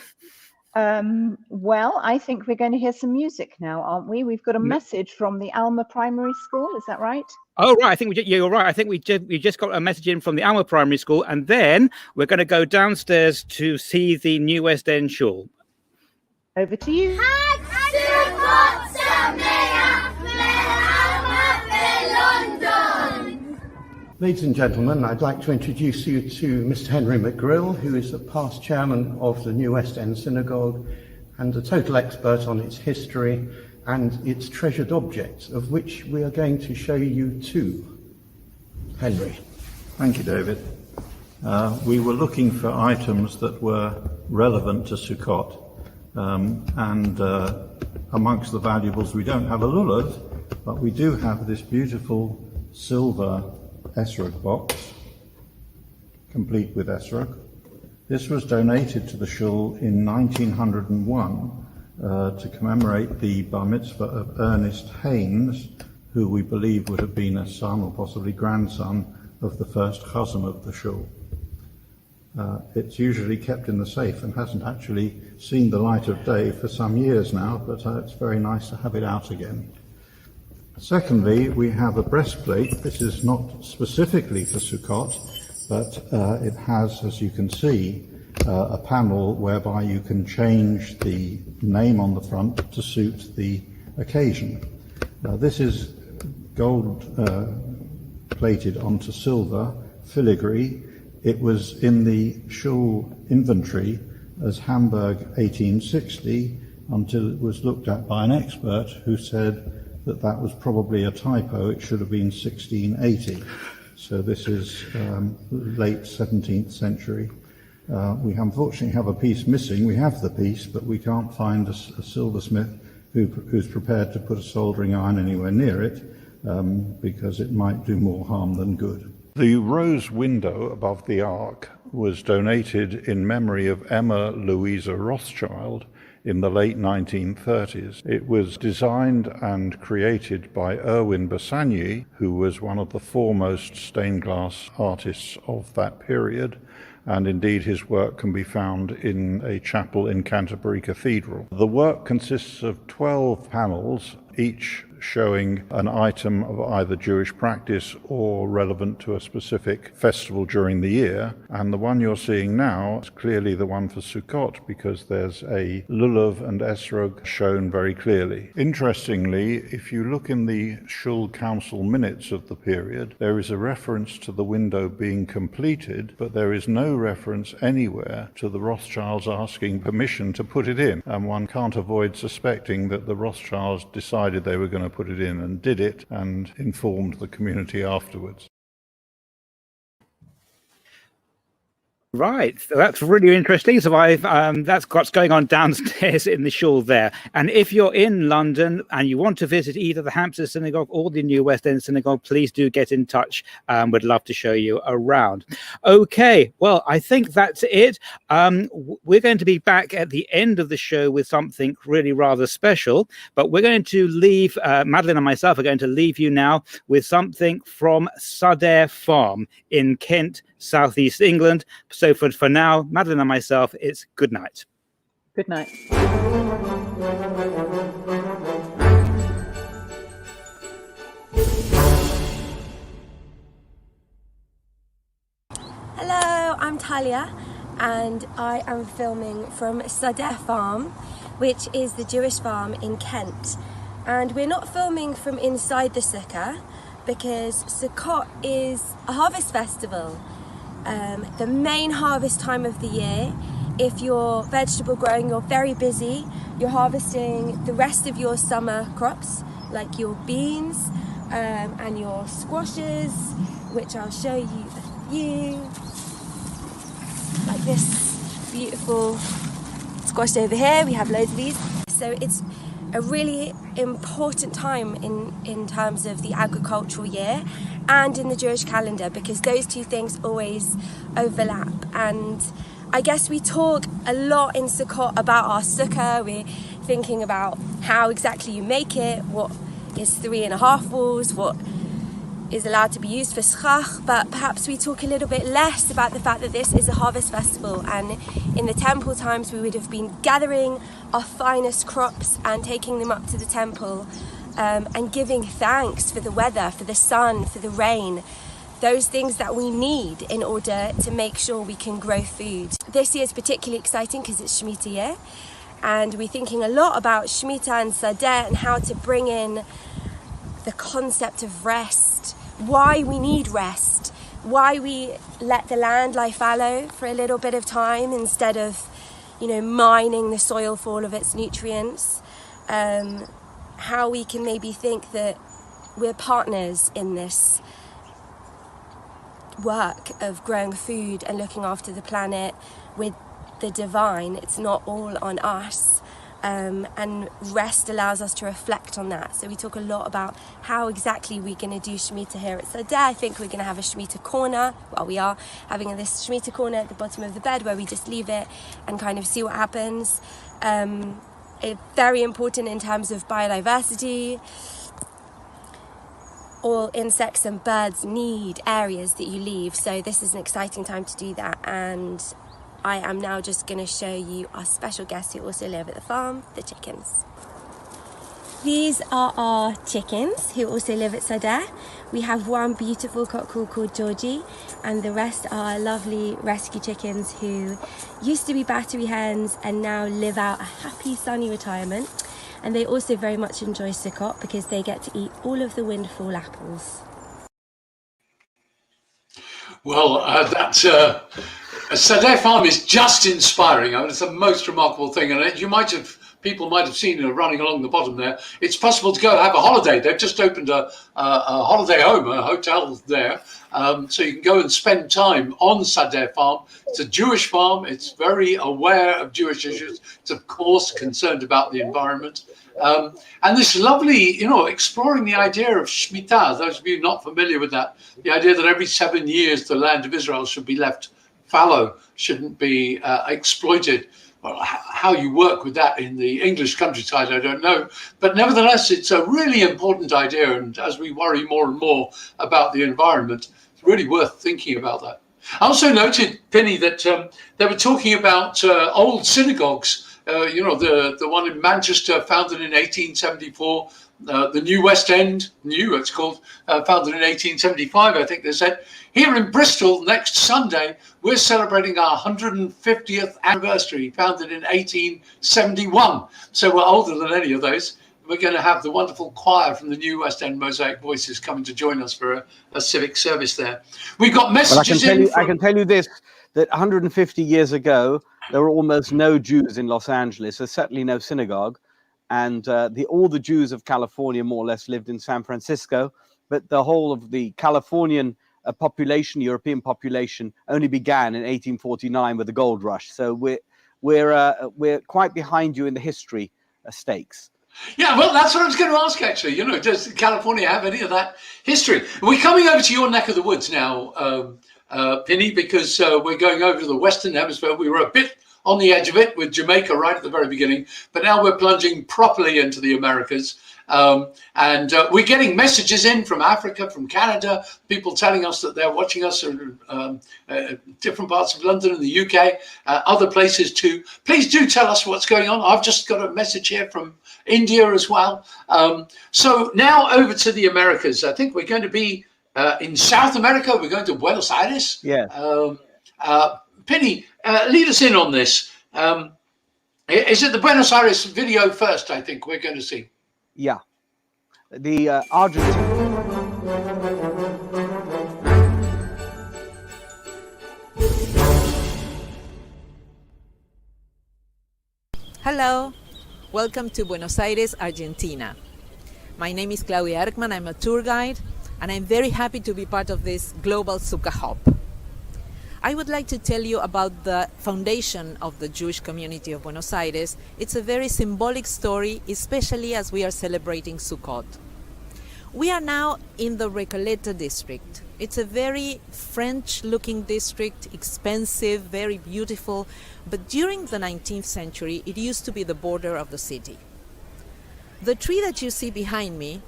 Well, I think we're going to hear some music now, aren't we? We've got a message from the Alma Primary School. Is that right? Oh, right. I think you're right. I think we just got a message in from the Alma Primary School, and then we're going to go downstairs to see the New West End Shul. Over to you. Ladies and gentlemen, I'd like to introduce you to Mr. Henry McGrill, who is the past chairman of the New West End Synagogue and a total expert on its history and its treasured objects, of which we are going to show you two. Henry. Thank you, David. We were looking for items that were relevant to Sukkot, and amongst the valuables, we don't have a lulav, but we do have this beautiful silver esrog box, complete with esrog. This was donated to the shul in 1901 to commemorate the bar mitzvah of Ernest Haynes, who we believe would have been a son or possibly grandson of the first chazan of the shul. It's usually kept in the safe and hasn't actually seen the light of day for some years now, but it's very nice to have it out again. Secondly, we have a breastplate. This is not specifically for Sukkot, but it has, as you can see, a panel whereby you can change the name on the front to suit the occasion. This is gold plated onto silver filigree. It was in the shul inventory as Hamburg 1860 until it was looked at by an expert who said that was probably a typo. It should have been 1680. So this is late 17th century. We unfortunately have a piece missing. We have the piece, but we can't find a silversmith who's prepared to put a soldering iron anywhere near it because it might do more harm than good. The rose window above the ark was donated in memory of Emma Louisa Rothschild in the late 1930s. It was designed and created by Erwin Bassagny, who was one of the foremost stained glass artists of that period, and indeed his work can be found in a chapel in Canterbury Cathedral. The work consists of 12 panels, each showing an item of either Jewish practice or relevant to a specific festival during the year. And the one you're seeing now is clearly the one for Sukkot because there's a lulav and esrog shown very clearly. Interestingly, if you look in the Shul Council minutes of the period, there is a reference to the window being completed, but there is no reference anywhere to the Rothschilds asking permission to put it in. And one can't avoid suspecting that the Rothschilds decided they were going to put it in and did it and informed the community afterwards. Right, so that's really interesting. So that's what's going on downstairs in the shul there. And if you're in London and you want to visit either the Hampstead Synagogue or the New West End Synagogue, please do get in touch. We'd love to show you around. Okay, well, I think that's it. We're going to be back at the end of the show with something really rather special, but we're going to leave, Madeline and myself are going to leave you now with something from Succah Farm in Kent, Southeast England. So for now, Madeline and myself, it's good night. Good night. Hello, I'm Talia and I am filming from Succah Farm which is the Jewish farm in Kent. And we're not filming from inside the Sukkah because Sukkot is a harvest festival, the main harvest time of the year. If you're vegetable growing, you're very busy. You're harvesting the rest of your summer crops, like your beans and your squashes, which I'll show you a few. Like this beautiful squash over here, we have loads of these. So it's a really important time in terms of the agricultural year and in the Jewish calendar, because those two things always overlap. And I guess we talk a lot in Sukkot about our sukkah. We're thinking about how exactly you make it, what is 3.5 walls, what is allowed to be used for schach, but perhaps we talk a little bit less about the fact that this is a harvest festival, and in the temple times we would have been gathering our finest crops and taking them up to the temple and giving thanks for the weather, for the sun, for the rain, those things that we need in order to make sure we can grow food. This year is particularly exciting because it's Shemitah year, and we're thinking a lot about Shemitah and Sadeh and how to bring in the concept of rest, why we need rest, why we let the land lie fallow for a little bit of time instead of, mining the soil for all of its nutrients, how we can maybe think that we're partners in this work of growing food and looking after the planet with the divine. It's not all on us. And rest allows us to reflect on that. So we talk a lot about how exactly we're going to do Shemitah here at Sadeh. I think we're going to have a Shemitah corner. Well, we are having this Shemitah corner at the bottom of the bed where we just leave it and kind of see what happens. It's very important in terms of biodiversity. All insects and birds need areas that you leave. So this is an exciting time to do that. And I am now just going to show you our special guests who also live at the farm, the chickens. These are our chickens who also live at Sadeh. We have one beautiful cockle called Georgie, and the rest are lovely rescue chickens who used to be battery hens and now live out a happy sunny retirement. And they also very much enjoy Sukkot because they get to eat all of the windfall apples. Well, Sadeh Farm is just inspiring. I mean, it's the most remarkable thing, and people might have seen running along the bottom there. It's possible to go have a holiday. They've just opened a holiday home, a hotel there, so you can go and spend time on Sadeh Farm. It's a Jewish farm. It's very aware of Jewish issues. It's of course concerned about the environment. And this lovely, exploring the idea of Shemitah. Those of you not familiar with that, the idea that every 7 years the land of Israel should be left fallow, shouldn't be exploited. Well, how you work with that in the English countryside, I don't know. But nevertheless, it's a really important idea. And as we worry more and more about the environment, it's really worth thinking about that. I also noted, Penny, that they were talking about old synagogues. The one in Manchester, founded in 1874. The New West End, it's called, founded in 1875, I think they said. Here in Bristol, next Sunday, we're celebrating our 150th anniversary, founded in 1871. So we're older than any of those. We're going to have the wonderful choir from the New West End Mosaic Voices coming to join us for a civic service there. We've got messages I can tell you this, that 150 years ago, there were almost no Jews in Los Angeles. There's certainly no synagogue. And all the Jews of California more or less lived in San Francisco, but the whole of the Californian population, European population, only began in 1849 with the gold rush. So we're quite behind you in the history stakes. Yeah, well, that's what I was going to ask, actually. Does California have any of that history? We're coming over to your neck of the woods now, Penny, because we're going over to the Western Hemisphere. We were a bit on the edge of it with Jamaica right at the very beginning, but now we're plunging properly into the Americas. And we're getting messages in from Africa, from Canada, people telling us that they're watching us in different parts of London and the UK, other places too. Please do tell us what's going on. I've just got a message here from India as well. So now over to the Americas. I think we're going to be in South America. We're going to Buenos Aires. Yeah. Penny, lead us in on this. Is it the Buenos Aires video first, I think we're going to see? Yeah. The Argentina. Hello, welcome to Buenos Aires, Argentina. My name is Claudia Erkman, I'm a tour guide, and I'm very happy to be part of this global Succah Hop. I would like to tell you about the foundation of the Jewish community of Buenos Aires. It's a very symbolic story, especially as we are celebrating Sukkot. We are now in the Recoleta district. It's a very French-looking district, expensive, very beautiful, but during the 19th century, it used to be the border of the city. The tree that you see behind me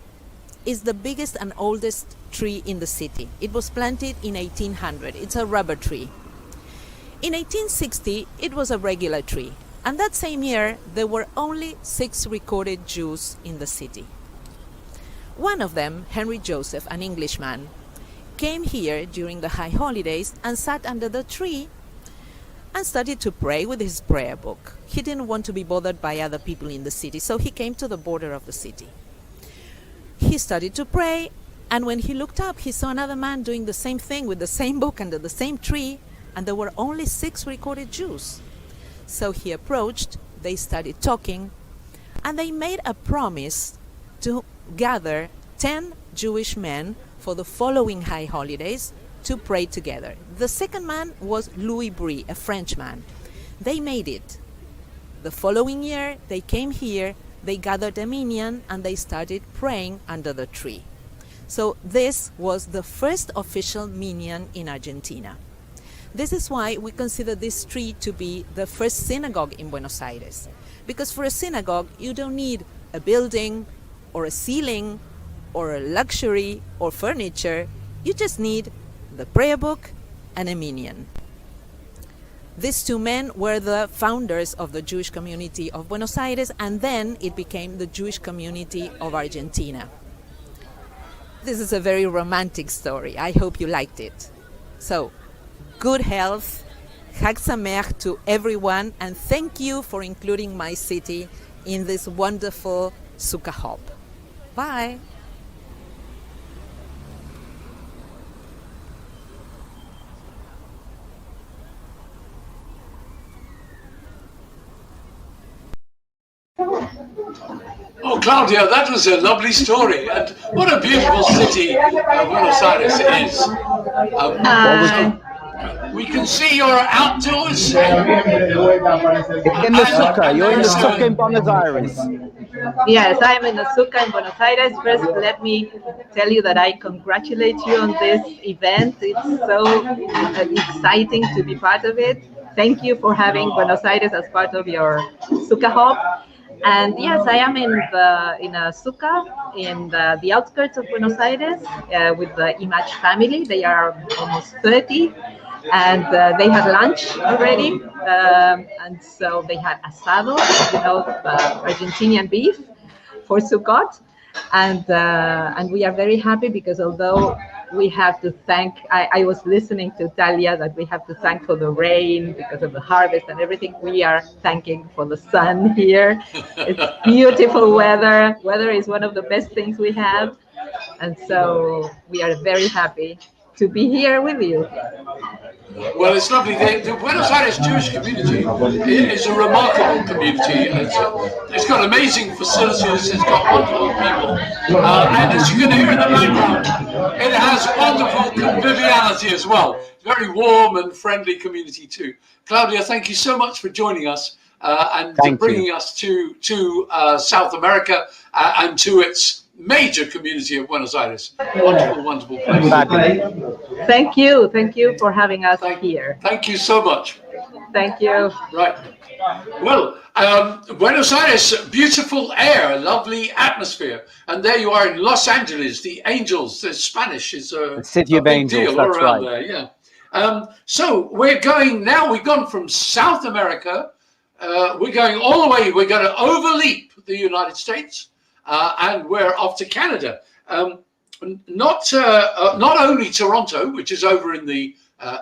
is the biggest and oldest tree in the city. It was planted in 1800. It's a rubber tree. In 1860, it was a regular tree. And that same year, there were only 6 recorded Jews in the city. One of them, Henry Joseph, an Englishman, came here during the high holidays and sat under the tree and started to pray with his prayer book. He didn't want to be bothered by other people in the city, so he came to the border of the city. He started to pray, and when he looked up, he saw another man doing the same thing with the same book under the same tree, and there were only 6 recorded Jews. So he approached, they started talking, and they made a promise to gather 10 Jewish men for the following high holidays to pray together. The second man was Louis Brie, a Frenchman. They made it. The following year, they came here, they gathered a minyan, and they started praying under the tree. So this was the first official minyan in Argentina. This is why we consider this tree to be the first synagogue in Buenos Aires. Because for a synagogue, you don't need a building or a ceiling or a luxury or furniture. You just need the prayer book and a minyan. These 2 men were the founders of the Jewish community of Buenos Aires, and then it became the Jewish community of Argentina. This is a very romantic story. I hope you liked it. So, good health, Chag Sameach to everyone, and thank you for including my city in this wonderful Succah Hop. Bye. Oh, Claudia, that was a lovely story, and what a beautiful city Buenos Aires is. We can see you're outdoors. In the Sukkah, you're in the Sukkah in Buenos Aires. Yes, I'm in the Sukkah in Buenos Aires. First, let me tell you that I congratulate you on this event. It's so exciting to be part of it. Thank you for having Buenos Aires as part of your Succah Hop. And yes, I am in a sukkah in the outskirts of Buenos Aires with the Image family. They are almost 30, and they had lunch already. And so they had asado, Argentinian beef for Sukkot. And we are very happy because although we have to thank, I was listening to Talia that we have to thank for the rain because of the harvest and everything. We are thanking for the sun here. It's beautiful weather. Weather is one of the best things we have. And so we are very happy to be here with you. Well, it's lovely. The Buenos Aires Jewish community is a remarkable community. It's got amazing facilities. It's got wonderful people. And as you can hear in the background, it has wonderful conviviality as well. Very warm and friendly community too. Claudia, thank you so much for joining us and bringing us to South America and to its major community of Buenos Aires. Wonderful, wonderful place. Thank you for having us here. Thank you so much. Thank you. Right. Well, Buenos Aires, beautiful air, lovely atmosphere, and there you are in Los Angeles. The Angels, the Spanish is a city of big angels. deal That's around right. there. Yeah. So we're going now. We've gone from South America. We're going all the way. We're going to overleap the United States. And we're off to Canada. Not only Toronto, which is over in the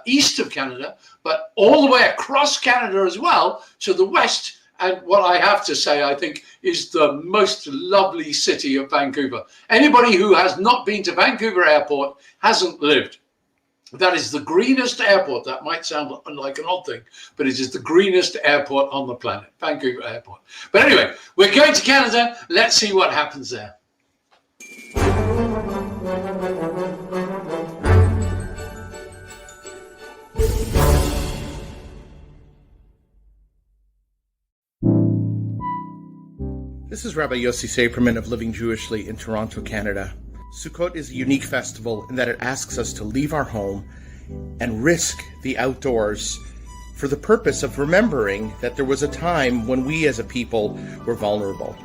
east of Canada, but all the way across Canada as well to the west and what I have to say, I think, is the most lovely city of Vancouver. Anybody who has not been to Vancouver Airport hasn't lived. That is the greenest airport. That might sound like an odd thing, but it is the greenest airport on the planet, Vancouver Airport. But anyway, we're going to Canada. Let's see what happens there. This is Rabbi Yossi Saperman of Living Jewishly in Toronto, Canada. Sukkot is a unique festival in that it asks us to leave our home and risk the outdoors for the purpose of remembering that there was a time when we as a people were vulnerable.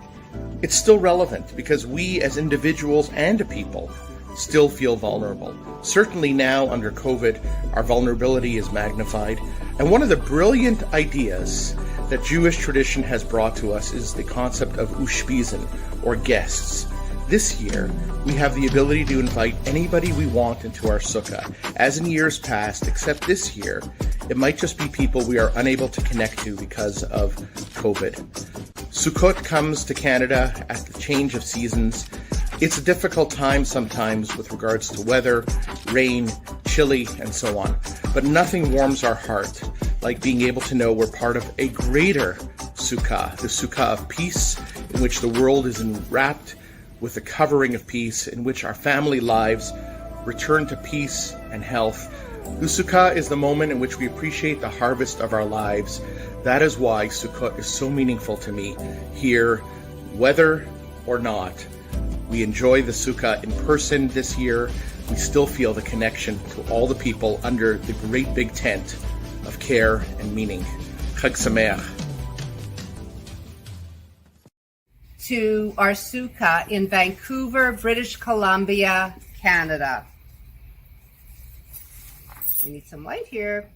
It's still relevant because we as individuals and a people still feel vulnerable. Certainly now under COVID, our vulnerability is magnified. And one of the brilliant ideas that Jewish tradition has brought to us is the concept of ushpizin, or guests. This year, we have the ability to invite anybody we want into our sukkah. As in years past, except this year, it might just be people we are unable to connect to because of COVID. Sukkot comes to Canada at the change of seasons. It's a difficult time sometimes with regards to weather, rain, chilly, and so on. But nothing warms our heart like being able to know we're part of a greater Sukkah, the Sukkah of peace, in which the world is enwrapped with the covering of peace, in which our family lives return to peace and health. The Sukkah is the moment in which we appreciate the harvest of our lives. That is why Sukkot is so meaningful to me here, whether or not we enjoy the Sukkah in person this year. We still feel the connection to all the people under the great big tent of care and meaning. Chag Sameach. To our Sukkah in Vancouver, British Columbia, Canada. We need some light here.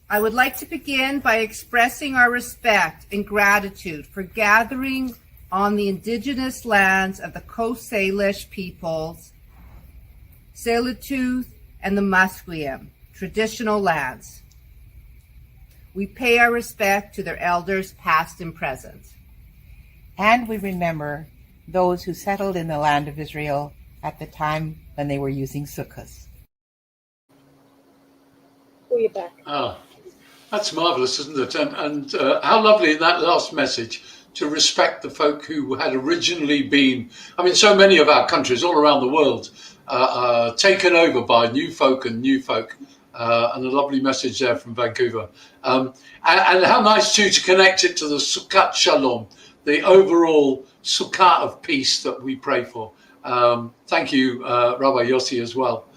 I would like to begin by expressing our respect and gratitude for gathering on the indigenous lands of the Coast Salish peoples, Tsleil-Waututh and the Musqueam, traditional lands. We pay our respect to their elders past and present. And we remember those who settled in the land of Israel at the time when they were using sukkahs. Oh, you're back. Oh, that's marvellous, isn't it? And how lovely in that last message to respect the folk who had originally been, I mean, so many of our countries all around the world taken over by new folk. And a lovely message there from Vancouver. And how nice too to connect it to the Sukkot Shalom, the overall Sukkah of peace that we pray for. Thank you, Rabbi Yossi, as well.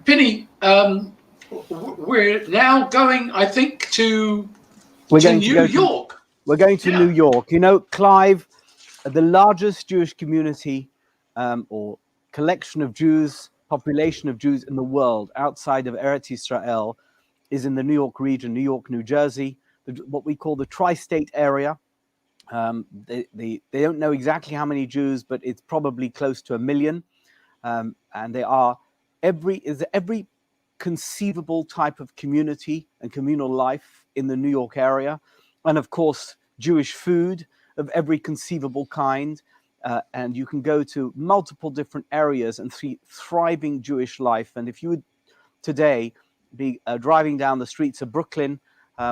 Penny, we're now going, I think, to New York. We're going to New York. You know, Clive, the largest Jewish community or collection of Jews, population of Jews in the world outside of Eretz Israel is in the New York region, New York, New Jersey, what we call the tri-state area. They don't know exactly how many Jews, but it's probably close to 1 million. And they are every conceivable type of community and communal life in the New York area. And of course, Jewish food of every conceivable kind. And you can go to multiple different areas and see thriving Jewish life. And if you would today be driving down the streets of Brooklyn,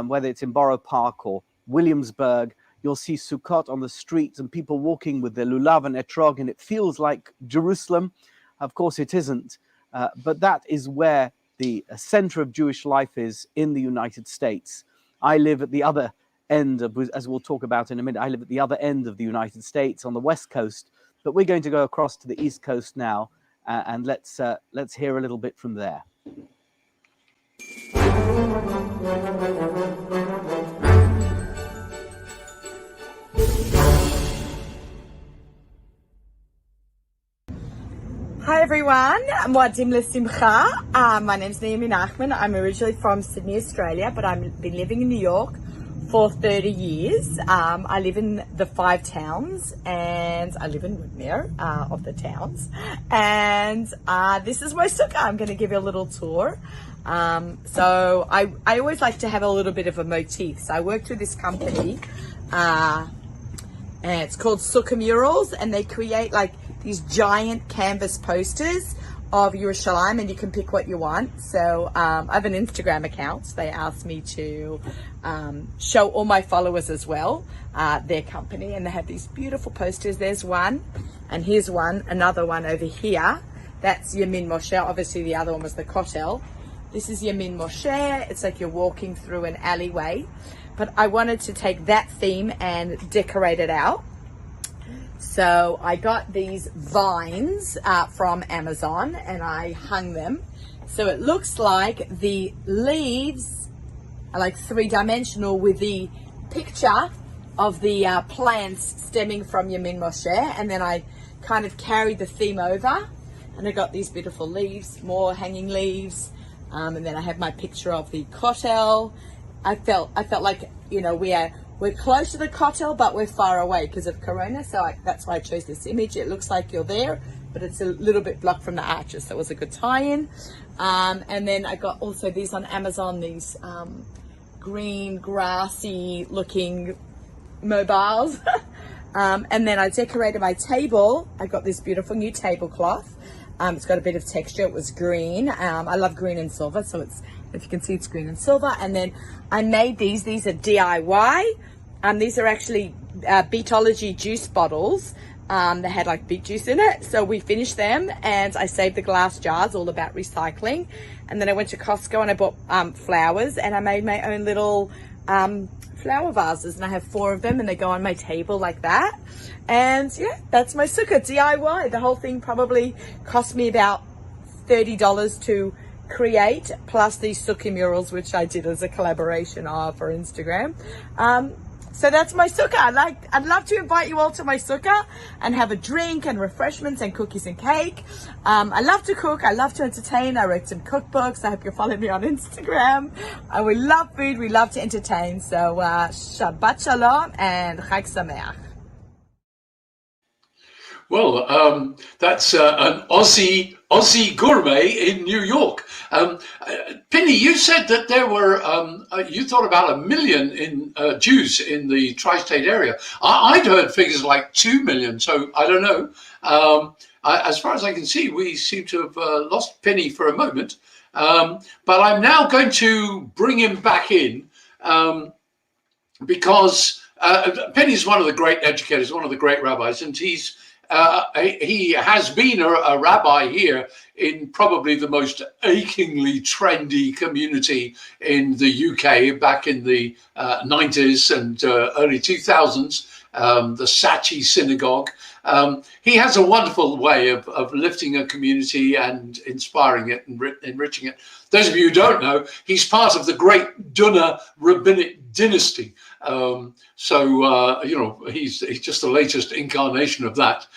whether it's in Borough Park or Williamsburg, you'll see Sukkot on the streets and people walking with their lulav and etrog, and it feels like Jerusalem. Of course, it isn't. But that is where the center of Jewish life is in the United States. I live at the other end of, as we'll talk about in a minute, I live at the other end of the United States on the West Coast, but we're going to go across to the East Coast now, and let's hear a little bit from there. Hi everyone, Muadim L'Simcha. My name's Naomi Nachman. I'm originally from Sydney, Australia, but I've been living in New York for 30 years. I live in the 5 towns, and I live in Woodmere of the towns. And this is my sukkah. I'm going to give you a little tour. So I always like to have a little bit of a motif. So I worked with this company, and it's called Succah Murals, and they create like these giant canvas posters of Yerushalayim, and you can pick what you want. So I have an Instagram account. So they asked me to show all my followers as well their company, and they have these beautiful posters. There's one, and here's one, another one over here. That's Yamin Moshe. Obviously the other one was the Kotel. This is Yamin Moshe. It's like you're walking through an alleyway, but I wanted to take that theme and decorate it out. So I got these vines from Amazon, and I hung them. So it looks like the leaves are like three-dimensional with the picture of the plants stemming from Yamin Moshe. And then I kind of carried the theme over, and I got these beautiful leaves, more hanging leaves. And then I have my picture of the Kotel. I felt like, you know, we're close to the Kotel, but we're far away because of Corona. So that's why I chose this image. It looks like you're there, but it's a little bit blocked from the arches. So it was a good tie-in. And then I got also these on Amazon, these green, grassy looking mobiles. And then I decorated my table. I got this beautiful new tablecloth. It's got a bit of texture. It was green. I love green and silver, so it's, if you can see, it's green and silver. And then I made these. These are DIY. These are actually Beetology juice bottles. They had like beet juice in it. So we finished them, and I saved the glass jars, all about recycling. And then I went to Costco and I bought flowers, and I made my own little flower vases, and I have 4 of them, and they go on my table like that. And yeah, that's my sukkah DIY. The whole thing probably cost me about $30 to create, plus these sukkah murals, which I did as a collaboration for Instagram. So that's my sukkah. I'd love to invite you all to my sukkah and have a drink and refreshments and cookies and cake. I love to cook. I love to entertain. I wrote some cookbooks. I hope you're following me on Instagram. We love food. We love to entertain. So Shabbat Shalom and Chag Sameach. Well, that's an Aussie gourmet in New York. Penny, you said that there were, you thought about 1 million Jews in the tri-state area. I'd heard figures like 2 million, so I don't know. As far as I can see, we seem to have lost Penny for a moment. But I'm now going to bring him back in because Penny's one of the great educators, one of the great rabbis, and he has been a rabbi here in probably the most achingly trendy community in the UK back in the 90s and early 2000s, the Sachi Synagogue. He has a wonderful way of lifting a community and inspiring it and enriching it. Those of you who don't know, he's part of the great Dunner rabbinic dynasty. You know, he's just the latest incarnation of that.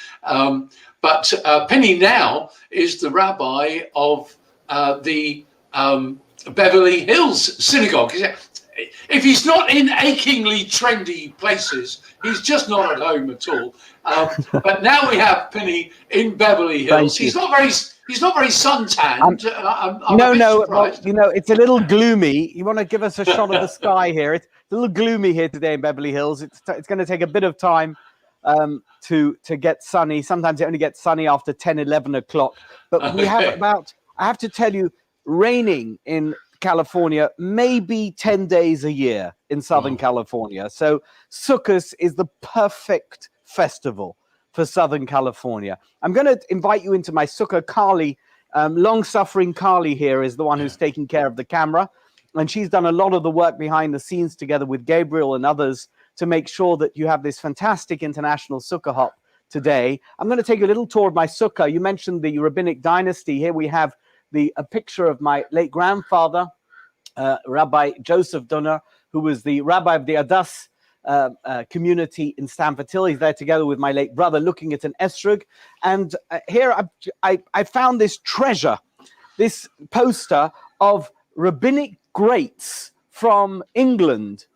But Penny now is the rabbi of the Beverley Hills Synagogue. If he's not in achingly trendy places, he's just not at home at all. But now we have Penny in Beverly Hills. He's not very suntanned. Well, you know, it's a little gloomy. You want to give us a shot of the sky here? It's a little gloomy here today in Beverly Hills. It's going to take a bit of time to get sunny. Sometimes it only gets sunny after 10, 11 o'clock. But we have about, I have to tell you, raining in California maybe 10 days a year in Southern California. So Sukkot is the perfect festival for Southern California. I'm going to invite you into my Sukkah. Carly, long-suffering Carly here is the one who's taking care of the camera. And she's done a lot of the work behind the scenes together with Gabriel and others to make sure that you have this fantastic international Sukkah Hop today. I'm going to take you a little tour of my Sukkah. You mentioned the rabbinic dynasty. Here we have a picture of my late grandfather, Rabbi Joseph Dunner, who was the rabbi of the Adas community in Stamford Hill. He's there together with my late brother looking at an esrog. And here I found this treasure, this poster of rabbinic greats from England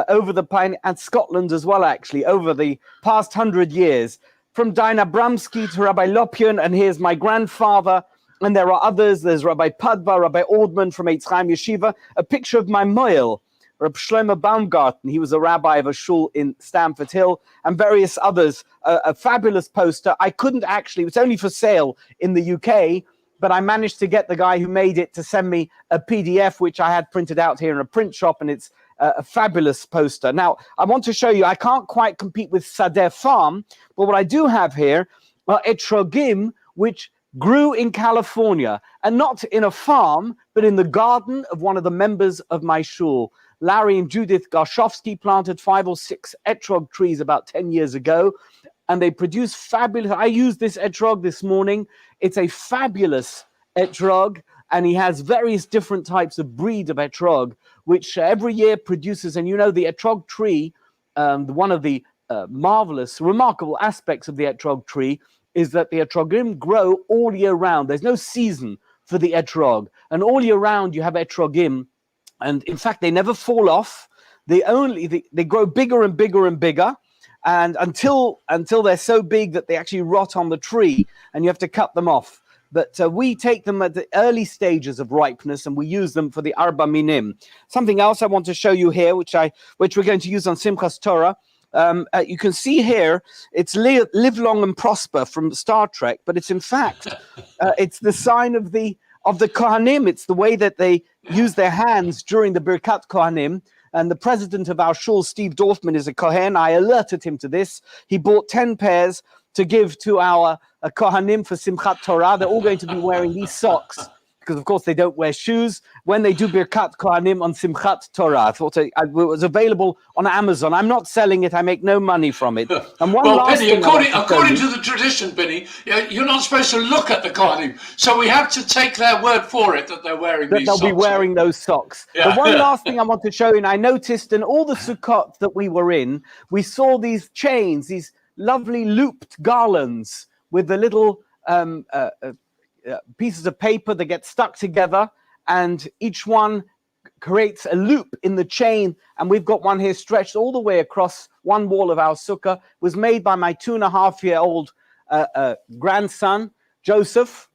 over the planet, and Scotland as well, actually, over the past 100 years, from Diana Bramsky to Rabbi Lopian. And here's my grandfather, And there are others. There's Rabbi Padva, Rabbi Ordman from Eitz Chaim Yeshiva, a picture of my moel, Reb Shlomo Baumgarten. He was a rabbi of a shul in Stamford Hill, and various others. A fabulous poster. I couldn't actually, it was only for sale in the UK, but I managed to get the guy who made it to send me a PDF, which I had printed out here in a print shop, and it's a fabulous poster. Now, I want to show you, I can't quite compete with Sadeh Farm, but what I do have here are etrogim, which grew in California, and not in a farm, but in the garden of one of the members of my shul. Larry and Judith Garshovsky planted 5 or 6 etrog trees about 10 years ago, and they produce fabulous. I used this etrog this morning. It's a fabulous etrog, and he has various different types of breed of etrog, which every year produces. And you know, the etrog tree, one of the marvelous, remarkable aspects of the etrog tree is that the etrogim grow all year round. There's no season for the etrog, and all year round you have etrogim, and in fact they never fall off. They grow bigger and bigger and bigger, and until they're so big that they actually rot on the tree, and you have to cut them off. But we take them at the early stages of ripeness, and we use them for the Arba Minim. Something else I want to show you here, which we're going to use on Simchas Torah. You can see here, it's live long and prosper from Star Trek, but it's in fact, it's the sign of the Kohanim. It's the way that they use their hands during the Birkat Kohanim. And the president of our shul, Steve Dorfman, is a Kohen. I alerted him to this. He bought 10 pairs to give to our Kohanim for Simchat Torah. They're all going to be wearing these socks, because of course they don't wear shoes when they do Birkat Kohanim on Simchat Torah. I thought it was available on Amazon. I'm not selling it. I make no money from it. And one last Penny, thing according to the tradition, Penny, you're not supposed to look at the Kohanim. So we have to take their word for it that they're wearing these socks. They'll be wearing those socks. Yeah. The one last thing I want to show you, and I noticed in all the Sukkot that we were in, we saw these chains, these lovely looped garlands with the little pieces of paper that get stuck together, and each one creates a loop in the chain. And we've got one here stretched all the way across one wall of our sukkah. It was made by my 2.5-year-old grandson, Joseph.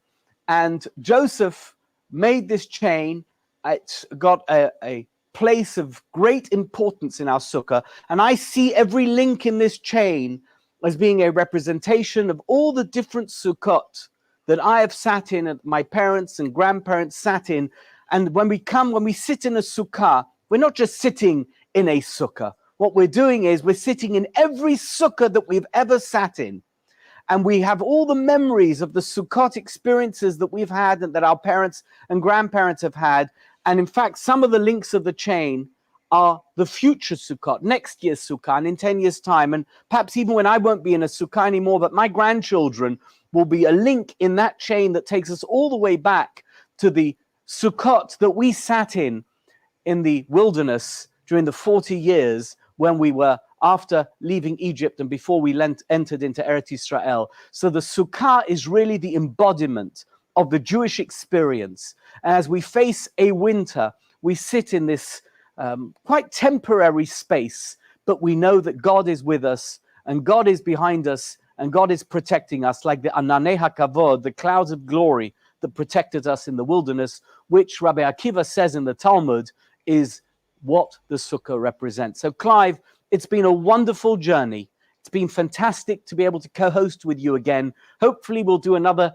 And Joseph made this chain. It's got a place of great importance in our sukkah. And I see every link in this chain as being a representation of all the different sukkot that I have sat in, and my parents and grandparents sat in. And when we sit in a sukkah, we're not just sitting in a sukkah. What we're doing is we're sitting in every sukkah that we've ever sat in. And we have all the memories of the sukkot experiences that we've had and that our parents and grandparents have had. And in fact, some of the links of the chain are the future Sukkot, next year's Sukkah, and in 10 years' time. And perhaps even when I won't be in a Sukkah anymore, but my grandchildren will be a link in that chain that takes us all the way back to the Sukkot that we sat in the wilderness during the 40 years when we were after leaving Egypt and before we entered into Eretz Israel. So the Sukkah is really the embodiment of the Jewish experience. And as we face a winter, we sit in this quite temporary space, but we know that God is with us, and God is behind us, and God is protecting us, like the Ananei HaKavod, the clouds of glory that protected us in the wilderness, which Rabbi Akiva says in the Talmud is what the Sukkah represents. So Clive, it's been a wonderful journey. It's been fantastic to be able to co-host with you again. Hopefully we'll do another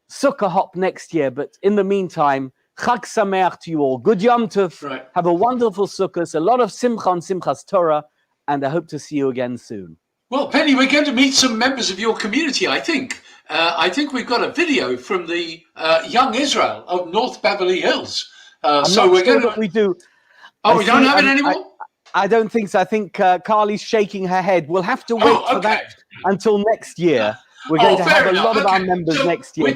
Sukkah Hop next year, but in the meantime, Chag Sameach to you all. Good Yom Tov. Right. Have a wonderful Sukkot, a lot of simcha on Simchas Torah, and I hope to see you again soon. Well, Penny, we're going to meet some members of your community, I think. I think we've got a video from the Young Israel of North Beverly Hills. So we're going to... We do. Oh, we don't have it anymore? I don't think so. I think Carly's shaking her head. We'll have to wait for that until next year. We're going to have a lot of our members next year. We're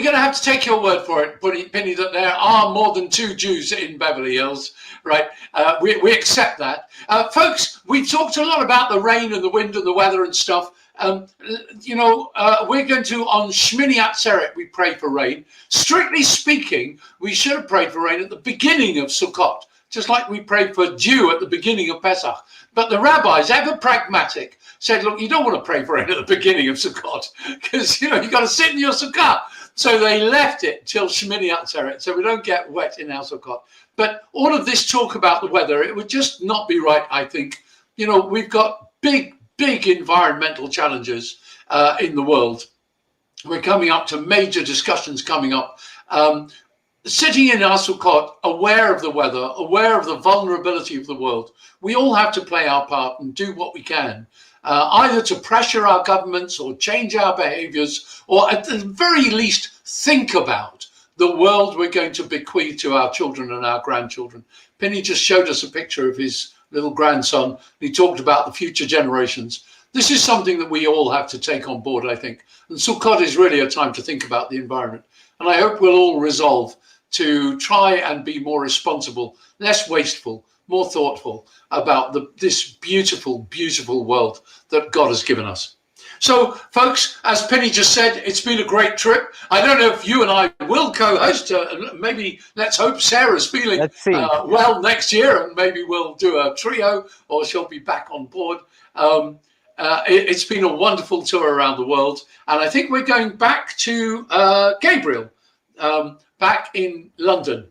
going to have to take your word for it, Penny, that there are more than 2 Jews in Beverly Hills, right? We accept that. Folks, we talked a lot about the rain and the wind and the weather and stuff. We're going to, on Shmini Atzeret, we pray for rain. Strictly speaking, we should have prayed for rain at the beginning of Sukkot, just like we prayed for dew at the beginning of Pesach. But the rabbis, ever pragmatic, said, look, you don't want to pray for it at the beginning of Sukkot because, you got to sit in your Sukkah. So they left it till Shemini Atzeret, so we don't get wet in our Sukkot. But all of this talk about the weather, it would just not be right, I think. We've got big environmental challenges in the world. We're coming up to major discussions coming up. Sitting in our Sukkot, aware of the weather, aware of the vulnerability of the world, we all have to play our part and do what we can, either to pressure our governments or change our behaviors, or at the very least think about the world we're going to bequeath to our children and our grandchildren. Penny just showed us a picture of his little grandson. He talked about the future generations. This is something that we all have to take on board, I think. And Sukkot is really a time to think about the environment. And I hope we'll all resolve to try and be more responsible, less wasteful, more thoughtful about this beautiful, beautiful world that God has given us. So, folks, as Penny just said, it's been a great trip. I don't know if you and I will co-host. Maybe let's hope Sarah's feeling well next year, and maybe we'll do a trio, or she'll be back on board. It's been a wonderful tour around the world, and I think we're going back to Gabriel, back in London.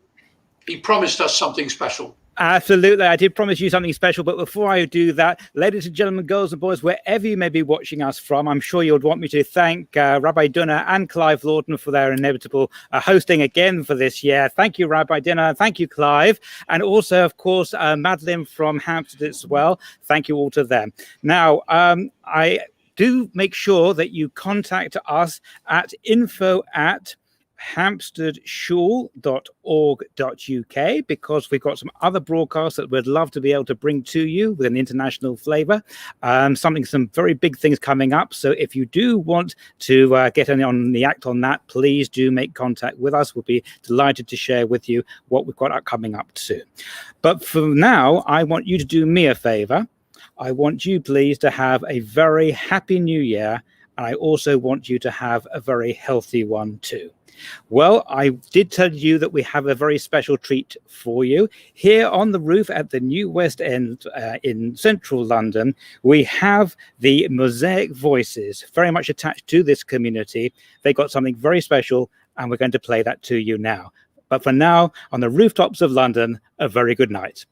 He promised us something special. Absolutely. I did promise you something special, but before I do that, ladies and gentlemen, girls and boys, wherever you may be watching us from, I'm sure you would want me to thank Rabbi Dunner and Clive Lawton for their inevitable hosting again for this year. Thank you, Rabbi Dunner. Thank you, Clive. And also, of course, Madeline from Hampstead as well. Thank you all to them. Now, I do make sure that you contact us at info@hampsteadshul.org.uk, because we've got some other broadcasts that we'd love to be able to bring to you with an international flavor. Some very big things coming up. So if you do want to get on the act on that, please do make contact with us. We'll be delighted to share with you what we've got coming up too. But for now, I want you to do me a favor. I want you, please, to have a very happy new year. And I also want you to have a very healthy one too. Well, I did tell you that we have a very special treat for you. Here on the roof at the New West End in central London, we have the Mosaic Voices, very much attached to this community. They got something very special, and we're going to play that to you now. But for now, on the rooftops of London, a very good night.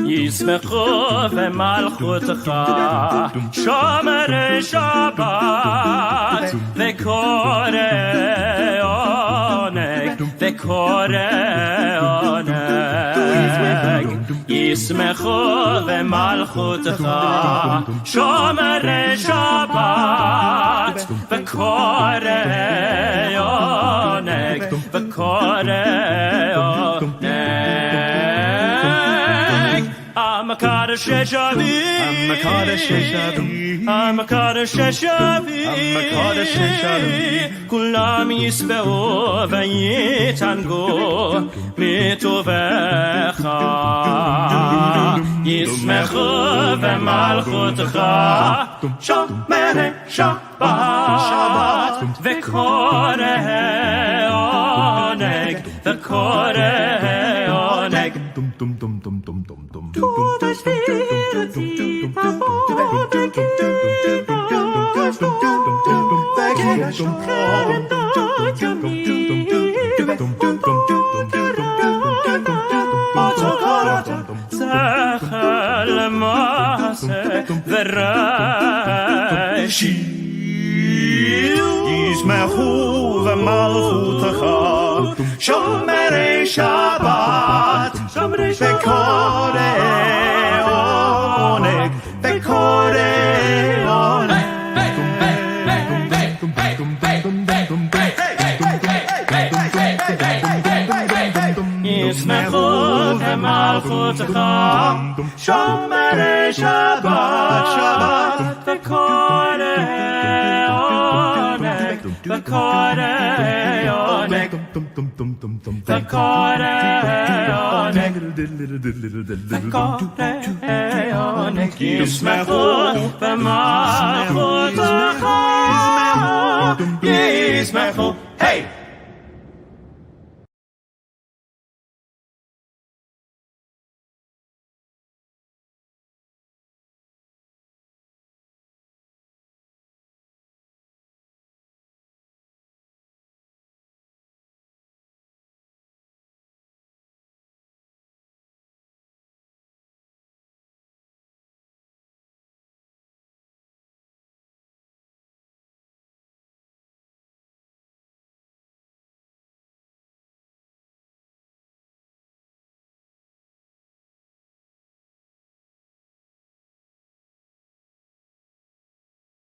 ישמחו במלכותך שומרי שבת וקורא עונג ישמחו במלכותך שומרי שבת וקורא עונג Amakadosh Shavi Kulam Yisbeu Vayitango Mitovecha Yismechu V'malchutecha Shomerei Shabbat V'korei Oneg V'korei Oneg Yismechu v'malchutecha Shomerei Shabbat V'korei Oneg V'korei Oneg Yismechu v'malchutecha Shomerei Shabbat V'korei Oneg V'korei Oneg V'korei Oneg Yismechu